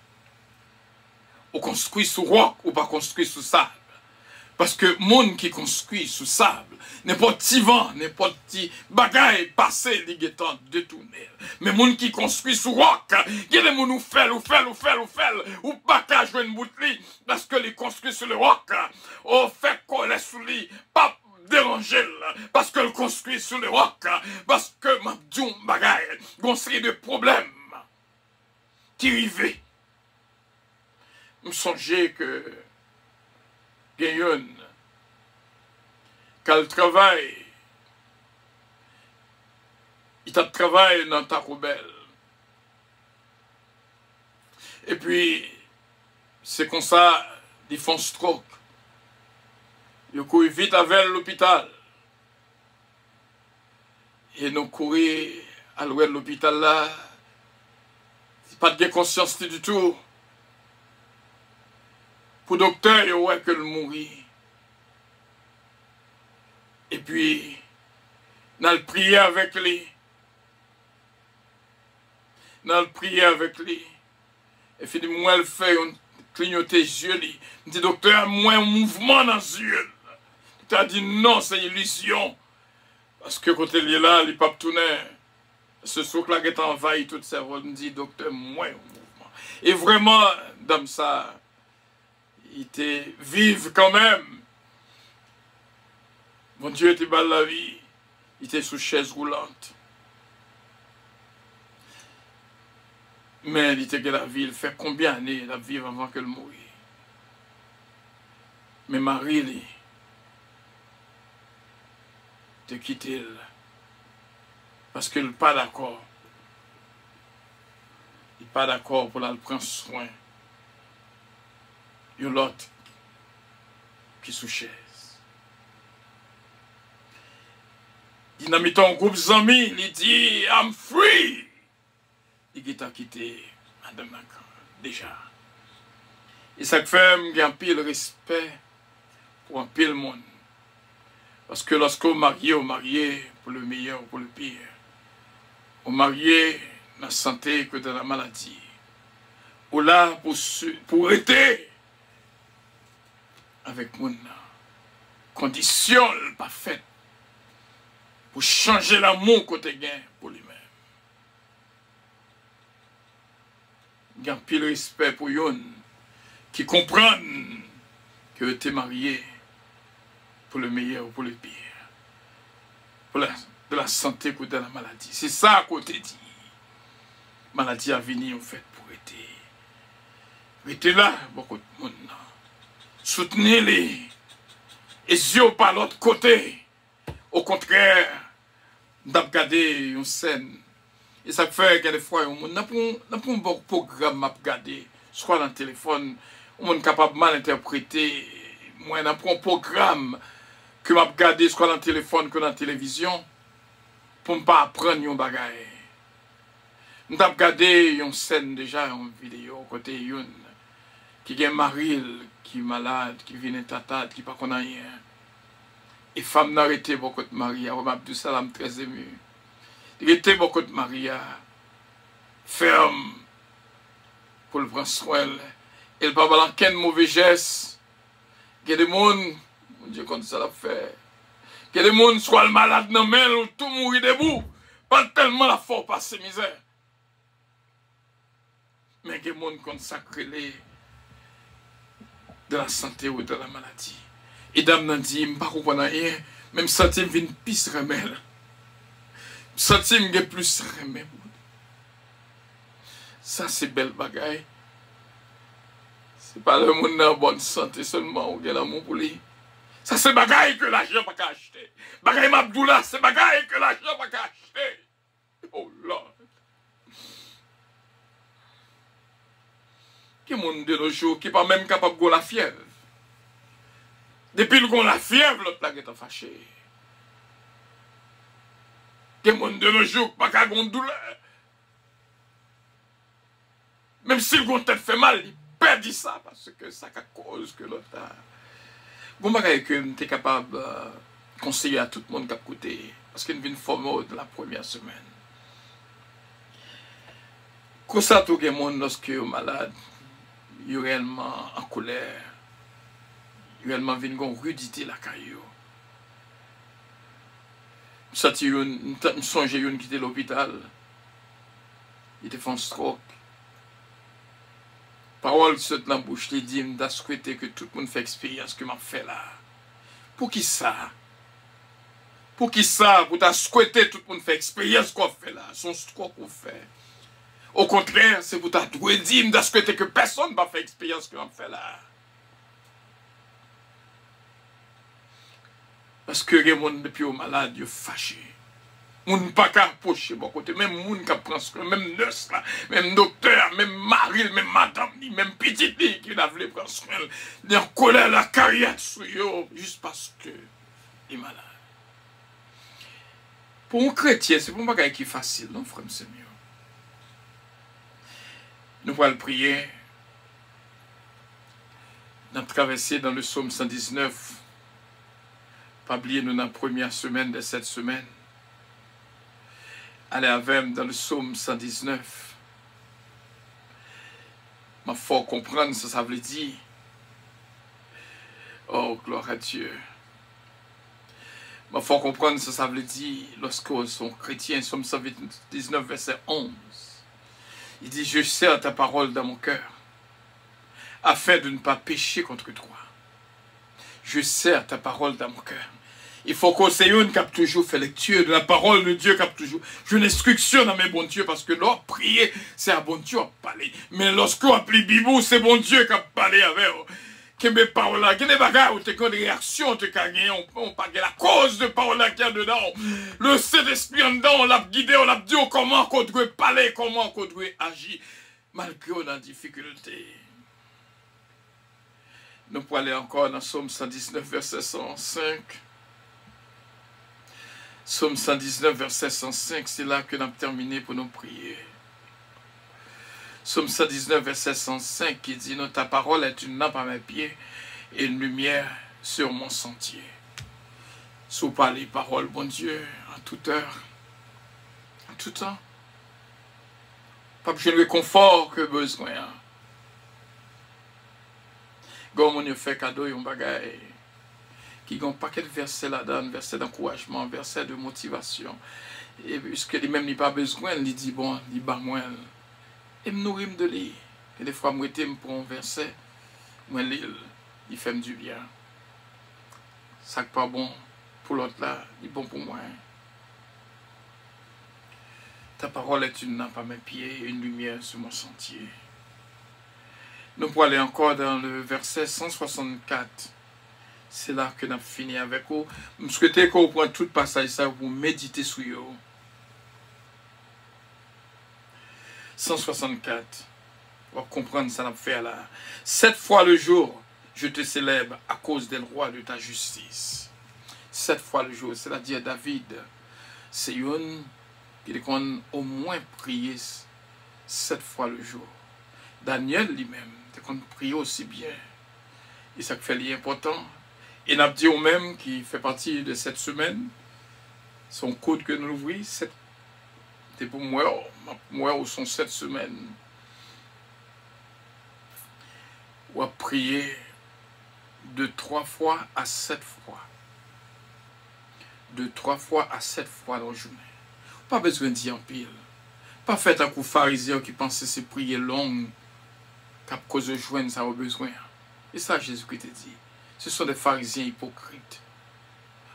[SPEAKER 2] sur roc ou pas construit sur sable. Parce que le monde qui construit sous sable, n'importe petit vent, n'importe petit bagaille passé, il est de tourner. Mais le monde qui construit sous roc, il y a des gens qui ou pas qu'à jouer une bouteille, parce que les construit sur le roc, on fait qu'on laisse sous lui, pas déranger, parce que le construit sur le roc, parce que m'a dit un bagaille, une série de problèmes qui arrivent. Je me songeais que Gayon, qu'elle travaille, il t'a travaillé dans ta roubelle. Et puis, c'est comme ça, ils font stroke. Ils courent vite avec l'hôpital. Et nous courons à l'hôpital là, pas de conscience du tout. Pour le docteur, il voit que le mourit. Et puis, nous allons prier avec lui. Nous allons prier avec lui. Et puis, moi, elle fait clignoter les yeux. Il dit, docteur, moi, un mouvement dans les yeux. Tu as dit non, c'est illusion. Parce que quand il est là, il n'est pas tourné. Ce soir-là, il est envahi tout le cerveau. Il me dit, docteur, moi, un mouvement. Et vraiment, dans ça, il était vive quand même. Mon Dieu était bas la vie. Il était sous chaise roulante. Mais il était que la vie. Il fait combien d'années la vivre avant qu'elle mouille. Mais Marie, il te quitté. Parce qu'elle n'est pas d'accord. Il n'est pas d'accord pour la prendre soin. Il y a l'autre qui est sous chaise. Il n'a mis ton groupe d'amis, il dit, I'm free. Il a quitté Madame Lacan, déjà. Et ça fait un pile respect pour un pile monde. Parce que lorsqu'on marie, on marie pour le meilleur ou pour le pire. On marie dans la santé que dans la maladie. Ou là pour être avec mon condition pas faite pour changer l'amour côté gain pour lui-même. Il y a un pile respect pour yon qui comprennent que tu es marié pour le meilleur ou pour le pire. Pour de la santé ou de la maladie. C'est ça qu'on te dit. Maladie à venir en fait pour être. Mais tu es là, beaucoup de monde. soutenez-les. Et yeux par l'autre côté. Au contraire, d'ab regarder une scène. Et ça fait que des fois, on n'a pas un bon programme à regarder. Soit dans le téléphone, on est capable de mal interpréter. Moi, on n'a pas un programme que m'a regarder soit dans le téléphone que dans la télévision pour ne pas apprendre un bagage. On a regardé une scène déjà en vidéo côté une qui a un mari qui est malade, qui vient de tatade, qui ne connaît rien. Et femme n'a arrêté beaucoup de Maria, on m'a dit ça, très ému. Il était beaucoup de Maria, ferme, pour le prendre soin. Et le papa n'a qu'un mauvais geste. Il y a des gens, mon Dieu, comme ça l'a fait. Il y a des gens, soit le malade dans main, ou tout mourir debout. Pas tellement la force passer misère. Mais il y a des gens consacrés de la santé ou de la maladie. Et dame n'a dit, je ne comprends pas rien, même si je viens plus remède. Je me plus remède. Ça, c'est belle bagaille. Ce n'est pas le monde en bonne santé seulement ou bien l'amour pour lui. Ça, c'est bagaille que l'argent n'a pas acheter. Bagaille Mabdoula, c'est bagaille que l'argent n'a pas acheter. Oh Lord. Qui est le monde de nos jours qui n'est pas même capable de la fièvre? Depuis le qu'on la fièvre, l'autre la est fâché. Qui est le monde de nos jours qui n'a pas de douleur? Même si le tête fait mal, il perd ça parce que ça a cause que l'autre a. Bon, bagaille que tu es capable de conseiller à tout le monde qui a coûté. Parce qu'il y a une forme de la première semaine. Quand ça, tout le monde, lorsque est malade, il est réellement en colère. Il est réellement venu rudité la caillou. Je songe une qui était à l'hôpital. Il était fait un stroke. Parole saute dans la bouche, il dit, je souhaité que tout le monde fait expérience que m'a fait là. Pour qui ça? Pour qui ça? Pour t'as souhaité tout le monde fait expérience qu'on fait là, son stroke qu'on fait. Au contraire, c'est pour t'as doué dit, je souhaité que personne ne va faire expérience que m'a fait là. Parce que les gens depuis au malade, ils sont fâchés. Ils ne pas qu'à approcher bon côté, même les gens qui prennent soin, même nurse là, même docteur, même mari, même madame, même petite fille qui a voulu prendre soin, ils ont colère la carrière sur eux, juste parce que ils sont malades. Pour un chrétien, c'est pas un bagage qui est facile, non, frère Seigneur. Nous allons prier. Nous avons traversé dans le psaume 119. Pas oublier nous dans la première semaine de cette semaine. Allez avec dans le psaume 119. Il faut comprendre ce que ça veut dire. Oh, gloire à Dieu. Il faut comprendre ce que ça veut dire lorsqu'on est chrétien. Psaume 119, verset 11. Il dit, je serre ta parole dans mon cœur, afin de ne pas pécher contre toi. Je serre ta parole dans mon cœur. Il faut qu'on ait une qui a toujours fait lecture de la parole de Dieu, qui a toujours une instruction dans mes bons Dieu, parce que leur prier, c'est à bon Dieu à parler. Mais lorsqu'on appelle Bibou, c'est bon Dieu qui a parlé avec eux. Que mes paroles là, que des bagages, que des réactions, que on parle de la cause de paroles là qu'il y a dedans. Le Saint-Esprit en dedans, on l'a guidé, on l'a dit comment on doit parler, comment on doit agir, malgré on a difficulté. Nous pouvons aller encore dans Psaume 119, verset 105. Psaume 119, verset 105, c'est là que nous avons terminé pour nous prier. Psaume 119, verset 105, qui dit, « Ta parole est une lampe à mes pieds et une lumière sur mon sentier. » Sous par les paroles, bon Dieu, en toute heure, en tout temps. Pas besoin de réconfort que besoin. Comme on fait cadeau et on bagaille. Qui ont un paquet de versets là-dedans, versets d'encouragement, versets de motivation. Et puisque lui-même n'a pas besoin, il dit, bon, il bat moins. Et me nourrir de lui. Et des fois, moi, je prends un verset, moi, il fait du bien. Ça n'est pas bon pour l'autre là, il est bon pour moi. Ta parole est une lampe à mes pieds et une lumière sur mon sentier. Nous pourrons aller encore dans le verset 164. C'est là que nous avons fini avec vous. Je souhaite que vous preniez tout le passage ça pour méditer sur vous. 164. On va comprendre ça nous fait là. 7 fois le jour, je te célèbre à cause des rois de ta justice. 7 fois le jour, c'est-à-dire David, c'est une qui a au moins prié 7 fois le jour. Daniel lui-même, il a prié aussi bien. Et ça fait l'important. Et n'a dit au même qui fait partie de cette semaine, son code que nous ouvrons, c'est pour moi ou son 7 semaines. Ou à prier de 3 fois à 7 fois. De 3 fois à 7 fois dans la journée. Pas besoin de dire en pile. Pas fait un coup pharisien qui pensait se prier long, qu'à cause de joindre ça au besoin. Et ça, Jésus-Christ te dit. Ce sont des pharisiens hypocrites.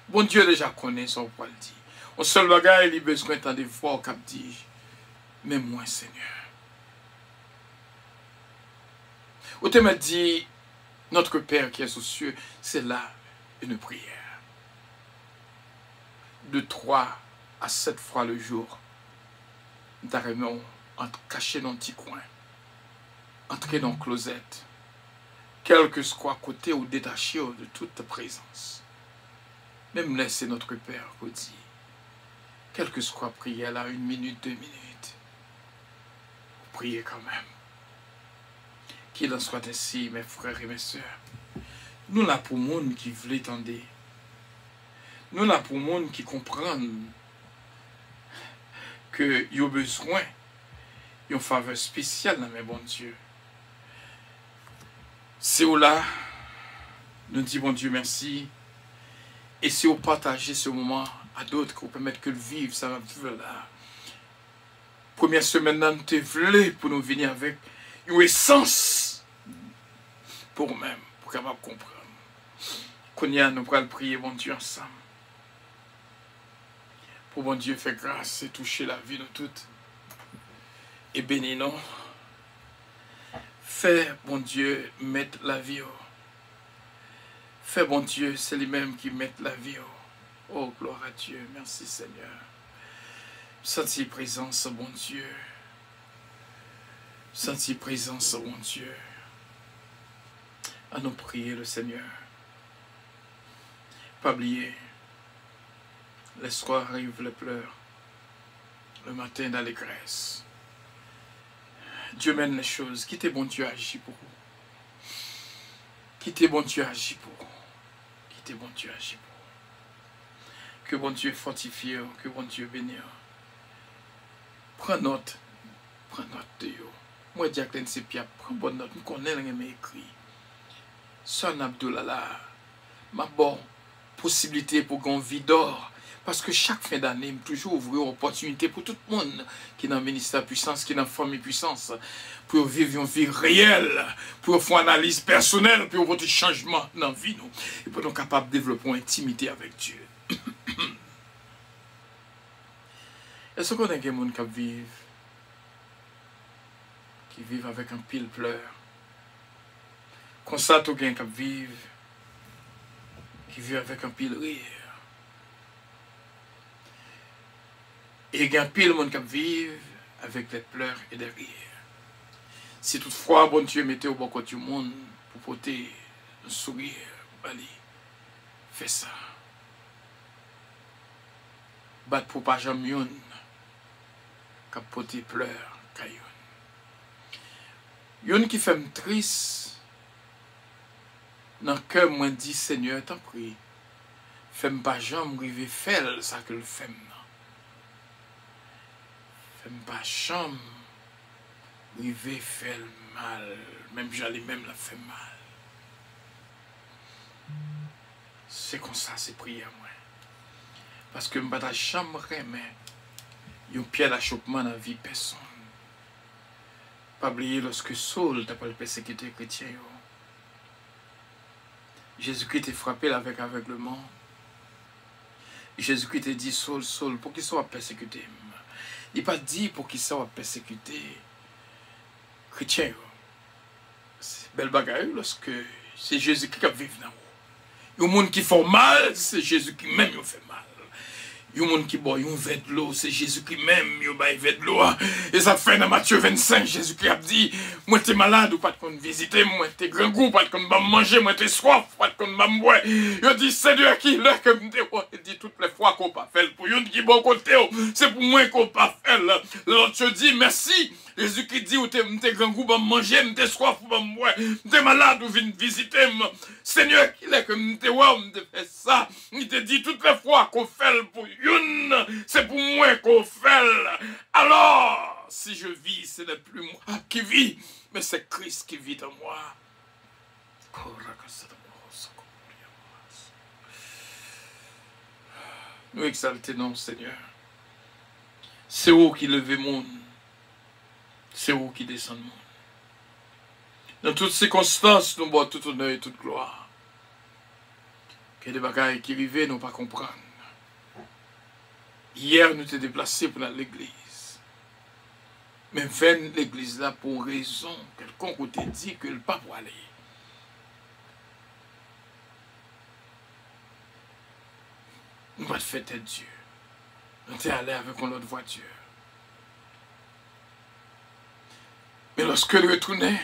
[SPEAKER 2] Bon Dieu déjà connaît son poil dit. Au seul bagage, il a besoin de voir cap dit. Mais moi, Seigneur. Ou te m'a dit, notre Père qui est aux cieux, c'est là une prière. De 3 à 7 fois le jour. Nous caché dans un petit coin. Entrer dans le closet. Quel que soit côté ou détaché de toute ta présence. Même laisser notre Père vous dit. Quel que soit prière là, 1 minute, 2 minutes. Priez quand même. Qu'il en soit ainsi, mes frères et mes sœurs. Nous là pour le monde qui veut tendre. Nous là pour le monde qui comprend que y a besoin d'une faveur spéciale dans mes bons Dieu. C'est où là, nous disons bon Dieu merci. Et si vous partagez ce moment à d'autres, que vous permettez que le vivre, ça va vivre là. Première semaine, nous te voulons pour nous venir avec une essence pour nous-mêmes, pour capable comprendre. Qu'on y a, nous pourrons prier, bon Dieu, ensemble. Pour bon Dieu faire grâce et toucher la vie de toutes. Et bénis nous. Fais, bon Dieu, mettre la vie. Fais, bon Dieu, c'est lui-même qui met la vie. Oh, gloire à Dieu. Merci, Seigneur. Senti présence, bon Dieu. Senti présence, bon Dieu. À nous prier, le Seigneur. Pas oublier. Le soir arrive les pleurs. Le matin d'allégresse. Dieu mène les choses. Quittez bon Dieu agit pour vous. Quittez bon Dieu agit pour vous. Quittez bon Dieu agit pour vous. Que bon Dieu fortifie. Que bon Dieu bénisse. Prends note. Prends note de vous. Moi, Jacqueline Sepia, prends bonne note. Nous connaissons mes écrits. Son Abdoulala. Ma bonne possibilité pour qu'on vie d'or. Parce que chaque fin d'année, toujours ouvrir une opportunité pour tout le monde qui est dans le ministère puissance, qui est dans la famille puissance, pour vivre une vie réelle, pour faire une analyse personnelle, pour avoir des changements dans la vie, nous, et pour être capable de développer une intimité avec Dieu. Est-ce qu'on a des gens qui vivent avec un pile pleur? Constate qu'il y a des gens qui vivent avec un pile rire. Et il y a un pile de monde qui vivent avec des pleurs et des rires. Si toutefois, bon Dieu, mettez au bon côté du monde pour porter un sourire, allez, fais ça. Bat pour pas jamais yon, qui porter pleurs, caillon. Yon qui fait me triste, dans le cœur, moi dit, Seigneur, t'en prie, fais-moi pas jamais arriver faire ça que le fait. Pas chambre, river fait mal, même j'allais même la faire mal. C'est comme ça, c'est prière moi. Parce que m'pas ta chambre mais yon pied d'achoppement dans la vie personne. Pas oublier lorsque Saul t'a pas le persécuté chrétien. Jésus-Christ est frappé avec aveuglement. Jésus-Christ a dit Saul, Saul, pour qu'il soit persécuté. Il n'a pas dit pour qu'il soit persécuté chrétien. C'est belle bagaille lorsque c'est Jésus qui vit dans vous. Il y a des gens qui font mal, c'est Jésus qui même fait mal. Il y a des gens qui boivent un verre de l'eau, c'est Jésus qui même boit un verre de l'eau. Et ça fait dans Matthieu 25, Jésus qui a dit, moi t'es malade ou pas de qu'on visiter, moi t'es grand goût, pas de qu'on va manger, moi t'es soif, pas de qu'on va me boire. Il dit, Seigneur qui là que me il dit toutes les fois qu'on pas fait, pour une qui bon côté, c'est pour moi qu'on pas fait. L'autre je dis, merci. Jésus qui dit, ou t'es grand goût, va manger, t'es soif, va me boire, t'es malade ou viens visiter, Seigneur qui là que me fait ça. Il te dit toutes les fois qu'on fait pour une, c'est pour moi qu'on fait. Alors, si je vis, ce n'est plus moi qui vis, mais c'est Christ qui vit en moi. Nous exaltons, Seigneur. C'est où qui levait le monde. C'est où qui descend le monde. Dans toutes circonstances, nous boit tout honneur et toute gloire. Que des bagailles qui arrivaient, nous pas comprendre. Hier, nous t'es déplacés pour l'église. Mais venons l'église là pour raison. Quelqu'un t'a dit que le pas pour aller. Nous pas de fête à Dieu. Nous t'es allé avec une autre voiture. Mais lorsque nous retournons,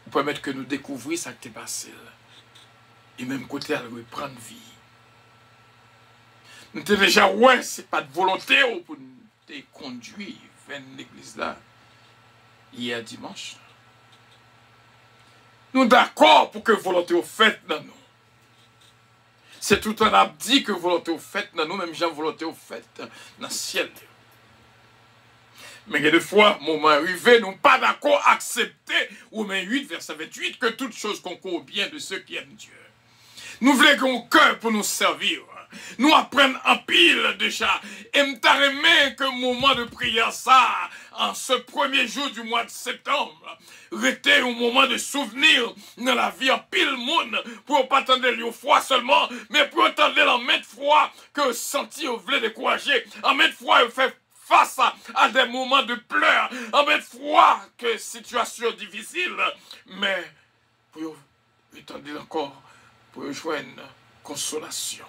[SPEAKER 2] nous permettre que nous découvrions ce qui est passé. Et même côté à reprendre vie. Nous t'es déjà, ouais, c'est pas de volonté pour nous te conduire vers l'église là. Hier dimanche. Nous d'accord pour que volonté au fait dans nous. C'est tout un abdi que volonté au fait dans nous, même j'ai volonté au fait dans le ciel. Mais il y a des fois, moment arrivé, nous pas d'accord accepter, Romains 8, verset 28, que toute chose concourt au bien de ceux qui aiment Dieu. Nous voulons un cœur pour nous servir. Nous apprenons en pile déjà. Et nous t'arrêtons que le moment de prière, ça, en ce premier jour du mois de septembre, était un moment de souvenir dans la vie en pile monde, pour pas attendre une fois seulement, mais pour attendre la même fois que sentir vous voulez décourager, en même fois fait face à des moments de pleurs, en même fois que situation difficile, mais pour attendre encore, pour joindre consolation.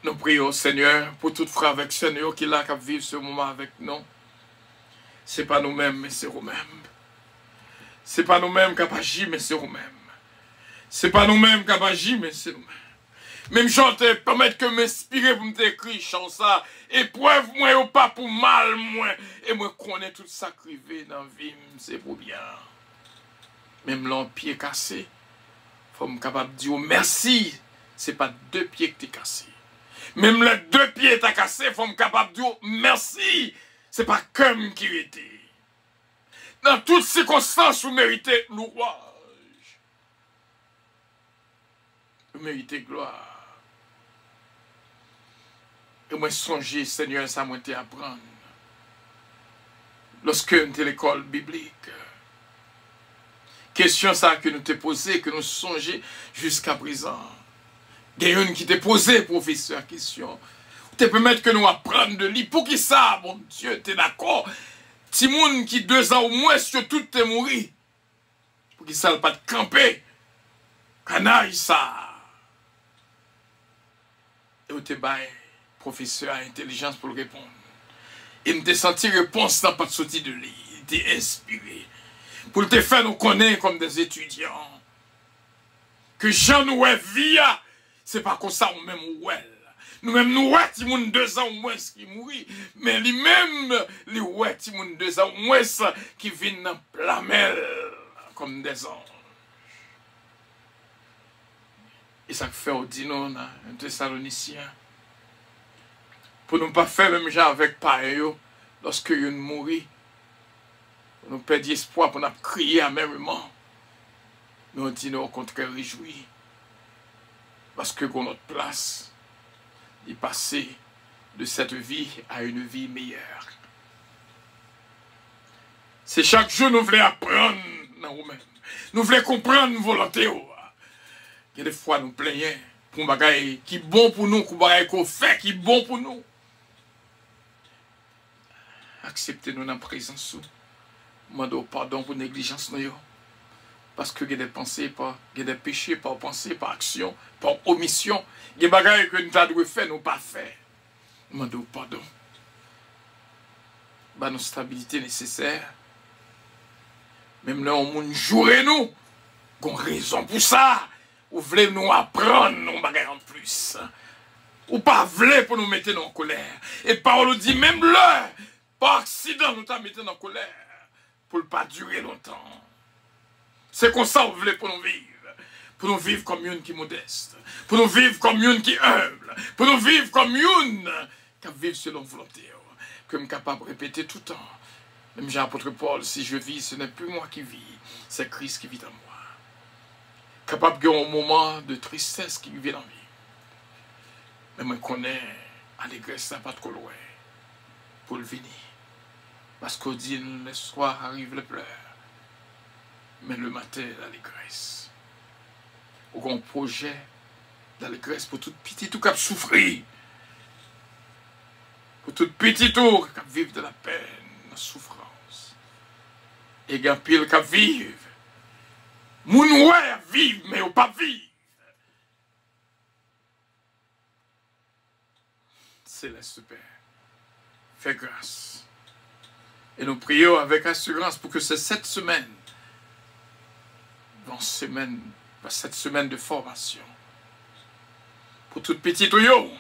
[SPEAKER 2] Nous prions, Seigneur, pour tout frère avec Seigneur qui là, qui vivre ce moment avec nous. Ce n'est pas nous-mêmes, mais c'est vous-mêmes. Ce n'est pas nous-mêmes qui avons agi, mais c'est vous-mêmes. Ce n'est pas nous-mêmes qui avons agi, mais c'est nous-mêmes. Même chanter, permettre que m'inspirer pour m'écrire chant ça. Épreuve-moi ou pas pour mal, moi. Et moi, connais tout ça crivé dans la vie, c'est pour bien. Même l'empied cassé, il faut me capable de dire merci. Ce n'est pas 2 pieds que tu es cassé. Même les 2 pieds t'as cassé, il faut me capable de dire merci. Ce n'est pas comme qui était. Dans toutes circonstances, vous méritez louange. Vous méritez gloire. Et moi, songer, Seigneur, ça m'a été apprendre. Lorsque nous étions à l'école biblique, question ça que nous t'ai posée, que nous songeons jusqu'à présent. Il y a une qui t'a posé, professeur, question. Tu peux mettre que nous apprendre de lui. Pour qui ça, mon Dieu, tu es d'accord? Timoun qui 2 ans ou moins, sur tout t'es mouru. Pour qui ça, pas de camper. Canaille, ça. Et où t'es bail, professeur, intelligence pour le répondre. Et nous t'ai senti réponse n'a pas de sortie de lui. Il t'est inspiré. Pour te faire nous connaître comme des étudiants. Que Jean nous via. C'est pas comme ça, nous-mêmes, nous-mêmes, nous, Timoun 2 ans ou moins qui mourit, mais lui-même, les Timoun 2 ans ou moins qui viennent dans plamel comme des anges. Et ça fait au dîner, un Thessalonicien, pour ne pas faire même genre avec pareil, lorsque nous mourit, pour nous perdre espoir, pour nous crier amèrement, mais on dit au contraire réjouis. Parce que pour notre place, il passait de cette vie à une vie meilleure. C'est chaque jour nous voulons apprendre dans nous-mêmes. Nous voulons comprendre nos volontés. Il y a des fois nous plaignons pour des choses qui sont bon pour nous, pour des choses qu'on fait qui sont bon pour nous. Acceptez-nous dans la présence. Demandez pardon pour négligence. Parce que il y a des pensées, il y a des péchés par pensée, par action, par omission. Il y a des bagages que nous avons fait, nous pas fait. Nous demandons pardon. Bah, nos stabilité nécessaire. Même là, on jouer nous. Qu'on raison pour ça. Ou voulez nous apprendre nos bagages en plus. Ou pas voulez pour nous mettre en colère. Et Paul dit, même là, par accident, nous t'avons mis en colère. Pour ne pas durer longtemps. C'est comme ça vous voulez pour nous vivre. Pour nous vivre comme une qui est modeste. Pour nous vivre comme une qui est humble. Pour nous vivre comme une qui vit selon volonté. Que je suis capable de répéter tout le temps. Même Jean-Apôtre Paul, si je vis, ce n'est plus moi qui vis. C'est Christ qui vit en moi. Capable de un moment de tristesse qui vit dans la vie. Mais je connais allégresse, ça pas trop loin. Pour le venir. Parce qu'au dit, le soir arrive le pleurs. Mais le matin, l'allégresse. Ou un projet d'allégresse pour tout petit tout qui souffrir. Pour tout petit tout qui vivre de la peine, de la souffrance. Et il y a pile qui vivent. Moun ouais vivre, mais ou pas vivre. Céleste Père, fais grâce. Et nous prions avec assurance pour que cette semaine, cette semaine de formation, pour toute petite yo,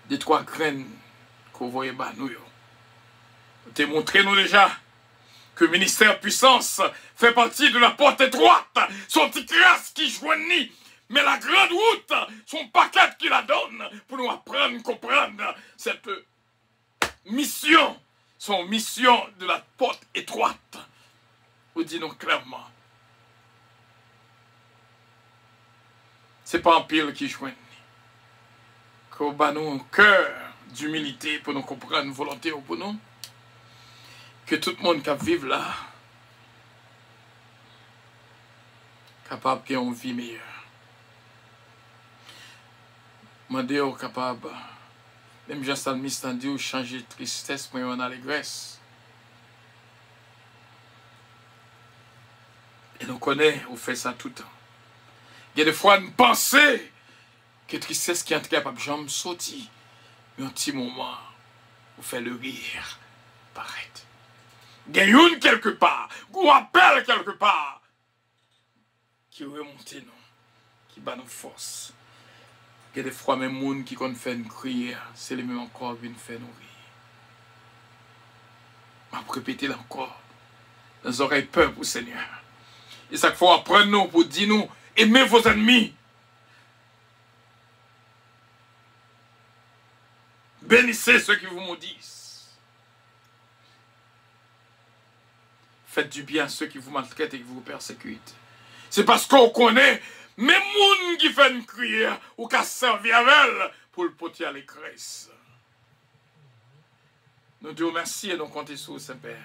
[SPEAKER 2] des 3 graines qu'on voyait bas nous yo. T'es montré nous déjà que le ministère puissance fait partie de la porte étroite, son petit crasse qui joignit, mais la grande route, son paquet qui la donne pour nous apprendre, comprendre cette mission, son mission de la porte étroite. Vous disons clairement, c'est pas un pile qui joignit. Qu'on bat nous un cœur d'humilité pour nous comprendre une volonté pour nous. Que tout le monde qui vit là, capable d'avoir une vie meilleure. Mandez-vous capable, même Jean-Salmiste a dit, changer de tristesse pour en allégresse. Et nous connaissons, on fait ça tout le temps. Il y a des fois une pensée que tristesse qui est capable de jamais sortir. Mais un petit moment, on fait le rire paraître. Il y a une quelque part, ou appelle quelque part, qui remonte nous, qui bat nos forces. Il y a des fois même gens qui fait une crier, c'est les mêmes encore qui fait nous rire. Je vais répéter là encore. Dans les oreilles peur pour le Seigneur. Et chaque fois, apprenez-nous pour dire nous, aimez vos ennemis. Bénissez ceux qui vous maudissent. Faites du bien à ceux qui vous maltraitent et qui vous persécutent. C'est parce qu'on connaît même gens qui fait une crier ou qui servi avec elle pour le poter à l'écresse. Nous te remercions et nous comptons sur Saint-Père.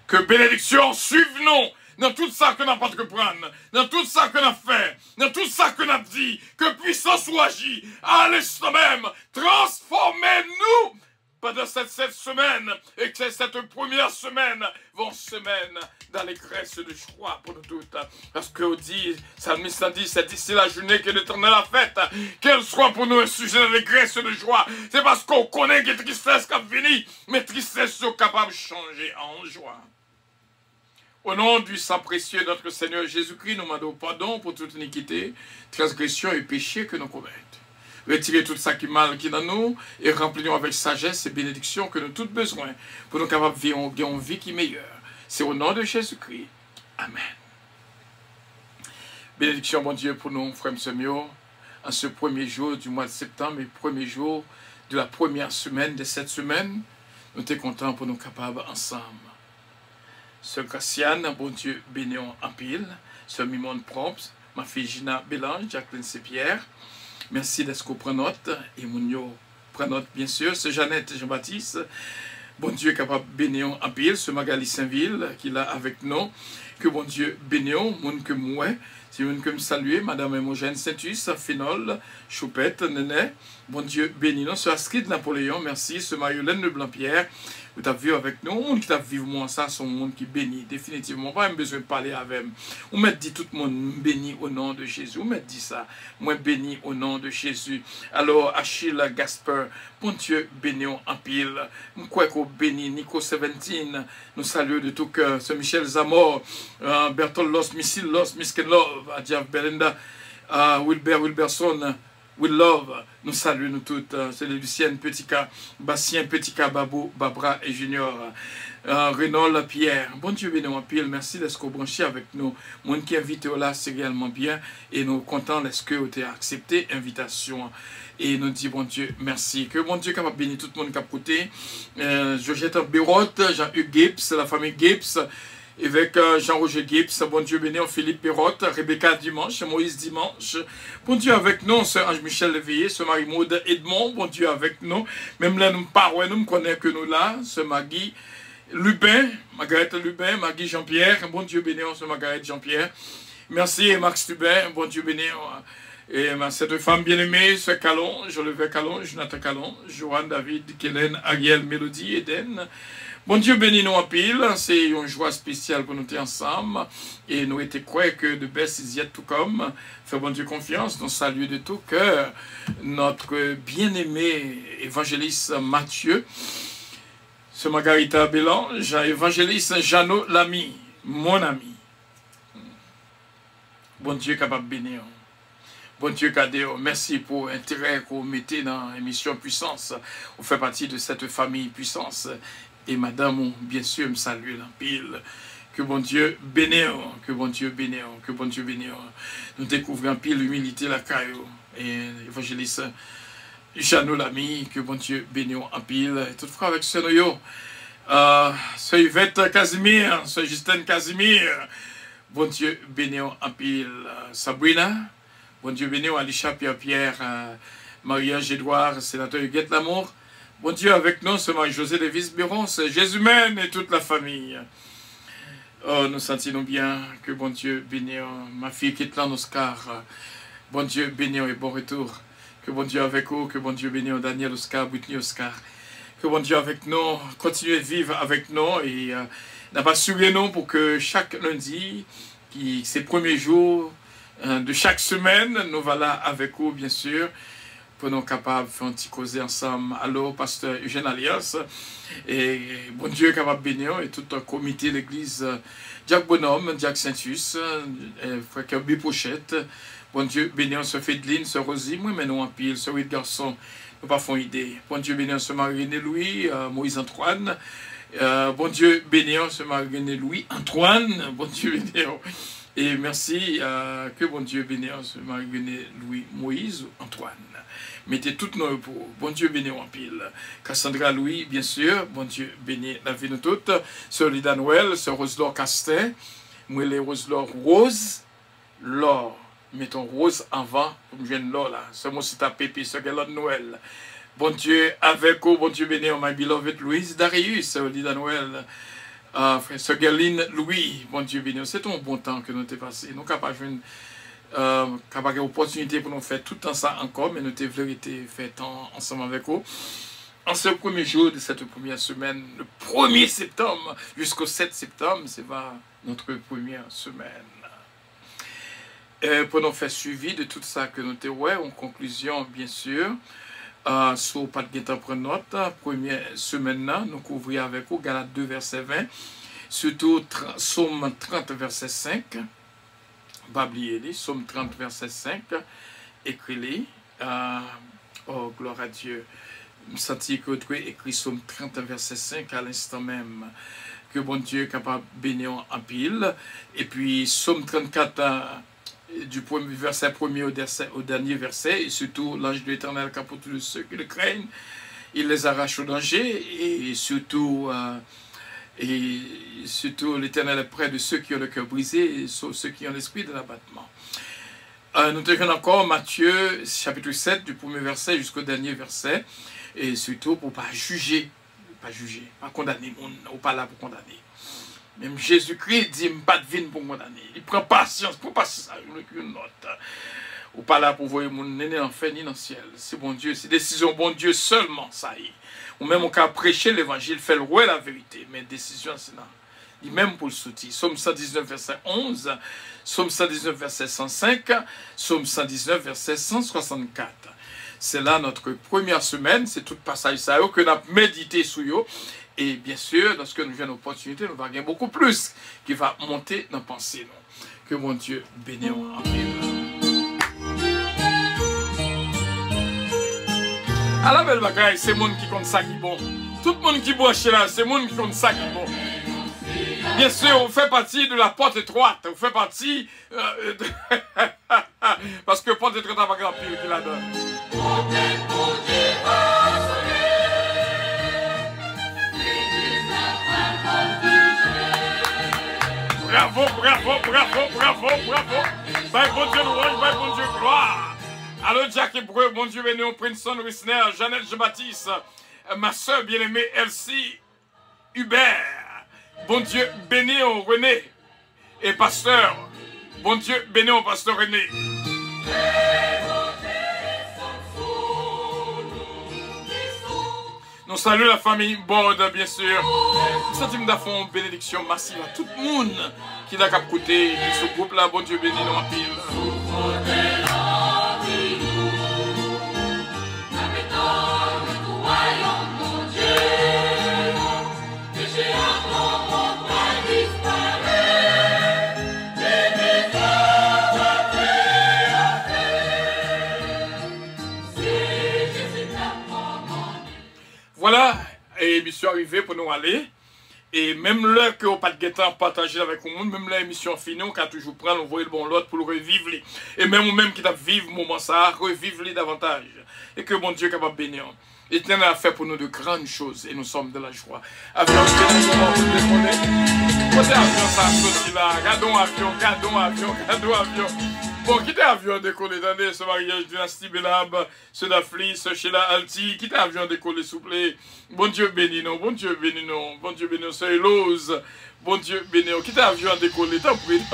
[SPEAKER 2] Que bénédiction suive nous dans tout ça que nous n'avons pas de prendre, dans tout ça que nous avons fait, dans tout ça que nous avons dit, que puissance soit agit à l'instant même, transformez-nous pendant cette semaine, et que cette première semaine, vont semaine d'allégresse de joie pour nous toutes. Parce que dit, Psalmiste dit, c'est d'ici la journée que l'Éternel a faite, qu'elle soit pour nous un sujet d'allégresse de joie. C'est parce qu'on connaît que tristesse qui vient, mais tristesse est capable de changer en joie. Au nom du sang précieux de notre Seigneur Jésus-Christ, nous demandons pardon pour toute iniquité, transgression et péché que nous commettons. Retirez tout ça qui est mal qui est dans nous et remplis-nous avec sagesse et bénédiction que nous avons tous besoin pour nous capables de vivre une vie qui est meilleure. C'est au nom de Jésus-Christ. Amen. Bénédiction, bon Dieu, pour nous, frères et sœurs, en ce premier jour du mois de septembre et premier jour de la première semaine de cette semaine, nous sommes contents pour nous capables ensemble. Sœur Graciane, bon Dieu, bénéons en pile. Sœur Mimone Prompte, ma fille Gina Bélange, Jacqueline Sepierre. Merci d'être qu'on prend note. Et Mounio prend note, bien sûr. Sœur Jeannette Jean-Baptiste, bon Dieu, capable de bénir en pile. Sœur Magali Saint-Ville, qui est là avec nous. Que bon Dieu bénisse, moun que moi. Si vous me saluer, Madame Hémogène Saintus, Fénol, Choupette, Néné. Bon Dieu bénisse nous. Sœur Astrid Napoléon, merci. Sœur Mariolène Leblanc-Pierre. Vous t'avez vu avec nous, le monde qui t'a vu moi, ça, c'est un monde qui bénit, définitivement. Pas même besoin de parler avec. On m'a dit tout le monde béni au nom de Jésus. On m'a dit ça. Moi béni au nom de Jésus. Alors, Achille Gasper, bon Dieu, béni en pile. Quoi qu'on bénit, Nico 17, nous saluons de tout cœur. C'est Michel Zamor, Bertol Los, Missil Los, Misken Love, Adiav Belinda, Wilberson, Will Love, nous saluons nous toutes. C'est les Lucienne Petika, Bastien Petika, Babou, Babra et Junior. Renaud Pierre, bon Dieu béni en pile, merci d'être branché avec nous. Mon qui invité là, c'est réellement bien et nous contents d'être que vous avez accepté l'invitation. Et nous dit bon Dieu merci. Que bon Dieu capable bénir tout le monde qui a côté. Georgette Bérotte, Jean-Hugues Gibbs, la famille Gibbs, avec Jean-Roger Gibbs, bon Dieu béni, Philippe Bérotte, Rebecca Dimanche, Moïse Dimanche. Bon Dieu avec nous, Sœur Ange-Michel Léveillé, Sœur Marie-Maude Edmond, bon Dieu avec nous. Même là, nous parlons, nous connaissons que nous là, Sœur Maggie Lubin, Margaret Lubin, Maggie Jean-Pierre, bon Dieu béni, Sœur Margaret Jean-Pierre. Merci Max Lubin, bon Dieu béni. Et cette femme bien-aimée, Sœur Calon, Jolivet Calon, Jonathan Calon, Joanne, David, Kellen, Ariel, Mélodie, Eden. Bon Dieu béni nous en pile, c'est une joie spéciale pour nous être ensemble. Et nous étions croyants que de best is yet to come. Fait bon Dieu confiance, nous saluons de tout cœur notre bien-aimé évangéliste Mathieu, ce Margarita Bélange, évangéliste Jeannot Lamy, mon ami. Bon Dieu capable de bénir. Bon Dieu, Cadéo, merci pour l'intérêt que vous mettez dans l'émission Puissance. Vous faites partie de cette famille Puissance. Et madame, bien sûr, me salue en pile. Que bon Dieu bénisse, que bon Dieu bénisse, que bon Dieu bénisse. Nous découvrons en pile l'humilité, la caillou. Et évangéliste Jeannot Lamy, que bon Dieu bénisse en pile. Et tout frère avec ce noyau. Sœur Yvette Casimir, Sœur Justine Casimir. Bon Dieu bénisse en pile. Sabrina. Bon Dieu béni, Alicia Pierre-Pierre, Marie-Ange Edouard, sénateur Huguette Lamour. Bon Dieu avec nous, c'est Marie-José Lévis-Béron, c'est Jésus-Même et toute la famille. Oh, nous sentons bien que bon Dieu béni, ma fille Kitlan Oscar. Bon Dieu béni et bon retour. Que bon Dieu avec vous, que bon Dieu béni Daniel Oscar, Whitney Oscar. Que bon Dieu avec nous, continuez de vivre avec nous et assurez-nous pour que chaque lundi, qui c'est le premier jour, de chaque semaine, nous voilà avec vous, bien sûr, pour nous capables de faire un petit causer ensemble. Allô, pasteur Eugène Alias, et bon Dieu capable de bénir, et tout un comité de l'église, Jacques Bonhomme, Jacques Saint-Us, frère Kirby Pochette, bon Dieu bénir, sœur Fédeline, sœur Rosie, moi, mais nous en pile, sœur Huit Garçon, nous pas font idée. Bon Dieu bénir, sœur Marie-René Louis, Moïse Antoine, bon Dieu bénir, sœur Marie-René Louis, Antoine, bon Dieu bénir. Et merci que bon Dieu bénisse Marie-René Louis Moïse Antoine. Mettez toutes nos pour bon Dieu bénisse en pile. Cassandra Louis, bien sûr, bon Dieu bénisse la vie de toutes. Sœur Lida Noël, Sœur Rose-Laure Castet, moi les Rose-Laure Rose, Laure. Mettons Rose avant, comme je viens de Laure là. Sœur Moussita Pépi, Sœur Galade Noël. Bon Dieu avec vous, bon Dieu bénisse, my beloved Louise Darius, Sœur Lida Noël. Frère Sœur Gerline Louis, bon Dieu béni, c'est un bon temps que nous avons passé. Nous avons capables d'opportunité pour nous faire tout le temps ça encore, mais nous avons été fait ensemble avec vous. En ce premier jour de cette première semaine, le 1er septembre jusqu'au 7 septembre, c'est notre première semaine. Pour nous faire suivi de tout ça que nous avons, en conclusion, bien sûr, sur pas de temps pour note, première semaine là, nous couvrons avec vous Galates 2 verset 20, surtout Somme 30 verset 5, pas oublier les Somme 30 verset 5, écrit-les, oh gloire à Dieu, je sens que vous avez écrit Somme 30 verset 5 à l'instant même, que bon Dieu est capable de bénir en pile, et puis Somme 34 du premier verset premier au dernier verset, et surtout l'ange de l'Éternel qui a pour tous ceux qui le craignent, il les arrache au danger, et surtout l'Éternel est près de ceux qui ont le cœur brisé, et ceux qui ont l'esprit de l'abattement. Nous tenons encore Matthieu chapitre 7 du premier verset jusqu'au dernier verset, et surtout pour ne pas juger, pas condamner, ou pas là pour condamner. Même Jésus-Christ dit, pas de vin pour condamner. Il prend patience pour passer ça, une note. Ou pas là pour voir mon néné en fait ni dans le ciel. C'est bon Dieu, c'est décision bon Dieu seulement, ça y est. Ou même on peut prêcher l'évangile, faire le la vérité. Mais décision, c'est là. Il même pour le soutien. Somme 119, verset 11. Somme 119, verset 105. Somme 119, verset 164. C'est là notre première semaine. C'est tout passage ça que nous avons médité sur eux. Et bien sûr, lorsque nous avons une opportunité, nous allons gagner beaucoup plus qui va monter dans la pensée. Que mon Dieu bénisse en à la belle bagaille, c'est le monde qui compte ça qui est bon. Tout le monde qui boit là, c'est le monde qui compte ça qui est bon. Bien sûr, on fait partie de la porte étroite. On fait partie parce que porte étroite a pas grand pire qui la donne. Bravo, bravo, bravo, bravo, bravo. Bye, bon Dieu louange, bye, bon Dieu gloire. Alors, Jack Hébreu, bon Dieu béni, Princeton, Wisner, Jeannette Jean-Baptiste, ma soeur bien-aimée, Elsie Hubert. Bon Dieu béni au René et pasteur. Bon Dieu béni au pasteur René. Nous saluons la famille Borde, bien sûr. Nous sentons d'affaire une bénédiction massive à tout le monde qui n'a qu'à côté de ce groupe-là. Bon Dieu béni dans la pile. Voilà, et l'émission arrivée pour nous aller. Et même l'heure que vous pas de temps partager avec le monde, même l'émission finie, on a toujours prendre, on voit le bon lot pour le revivre. Et même ou même qui t'a vivre le moment ça, revivre davantage. Et que mon Dieu est capable de bénir. L'éternel a fait pour nous de grandes choses et nous sommes de la joie. Avion, côté avion, ça sorti là. Gardons avion. Bon, quittez avion décollé, attendez, ce mariage dynastie Belab, ce Dafli, ce Sheila Alti, quittez avion décollé, s'il vous plaît. Bon Dieu bénis nous, bon Dieu bénis nous, bon Dieu bénis nous, ce Elose, bon Dieu bénis nous, quittez avion décollé, tant pis.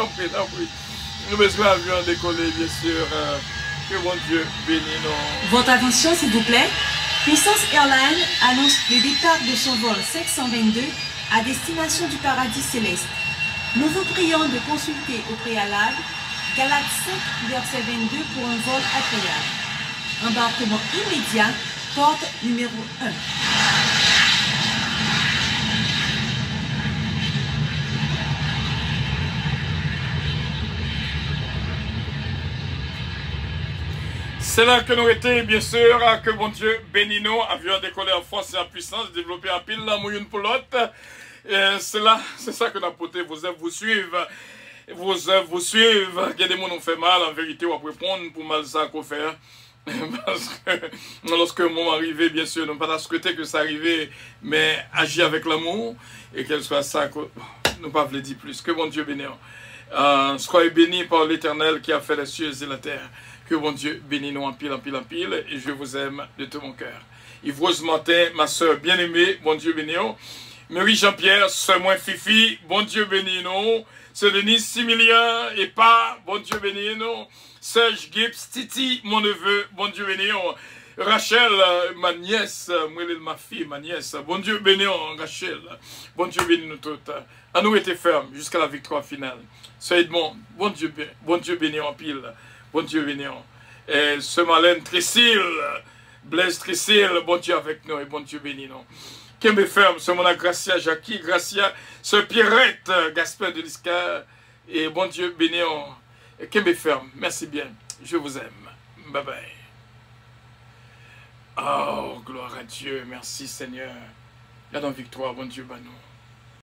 [SPEAKER 2] Nous besoin avion décollé, bien sûr, que bon Dieu bénis nous.
[SPEAKER 1] Votre attention, s'il vous plaît. Puissance Airlines annonce le départ de son vol 522 à destination du paradis céleste. Nous vous prions de consulter au préalable Galates 5, verset 22 pour un vol agréable. Embarquement immédiat, porte numéro 1.
[SPEAKER 2] C'est là que nous étions, bien sûr, que bon Dieu bénisse nous, avions décollé en force et en puissance, développé en pile, la mouille pour l'autre. C'est ça que nous avons porté, vos œuvres vous suivent. Vos œuvres vous suivent. Il y a des gens qui ont fait mal, en vérité, on va répondre pour mal ça qu'on fait. Parce que lorsque le moment arrivé, bien sûr, nous ne pas souhaiter que ça arrive, mais agir avec l'amour et qu'elle soit ça, nous ne pas le dire plus. Que bon Dieu bénisse. Soyez bénis par l'Éternel qui a fait les cieux et la terre. Que bon Dieu bénisse nous en pile, et je vous aime de tout mon cœur. Yves Rose Martin, ma soeur bien-aimée, bon Dieu bénisse. Marie Jean-Pierre, soeur moins Fifi, bon Dieu bénisse nous. Sœur Denise Similien et pas, bon Dieu bénisse nous. Serge Gibbs, Titi, mon neveu, bon Dieu bénisse. Rachel, ma nièce, ma fille, ma nièce, bon Dieu bénisse, Rachel, bon Dieu bénisse nous toutes. À nous être fermes jusqu'à la victoire finale. Sœur Edmond, bon Dieu bénisse en pile, bon Dieu bénisse. Et Sœur Marlène Tressil, Blaise Tressil, bon Dieu avec nous et bon Dieu bénisse nous. Kembe ferme, ce mon Gracia Jackie, Gracia, ce Pierrette, Gaspard de Lisca, et bon Dieu béni, Kembe ferme, merci bien, je vous aime, bye bye. Oh, gloire à Dieu, merci Seigneur, la victoire, bon Dieu, bah nous.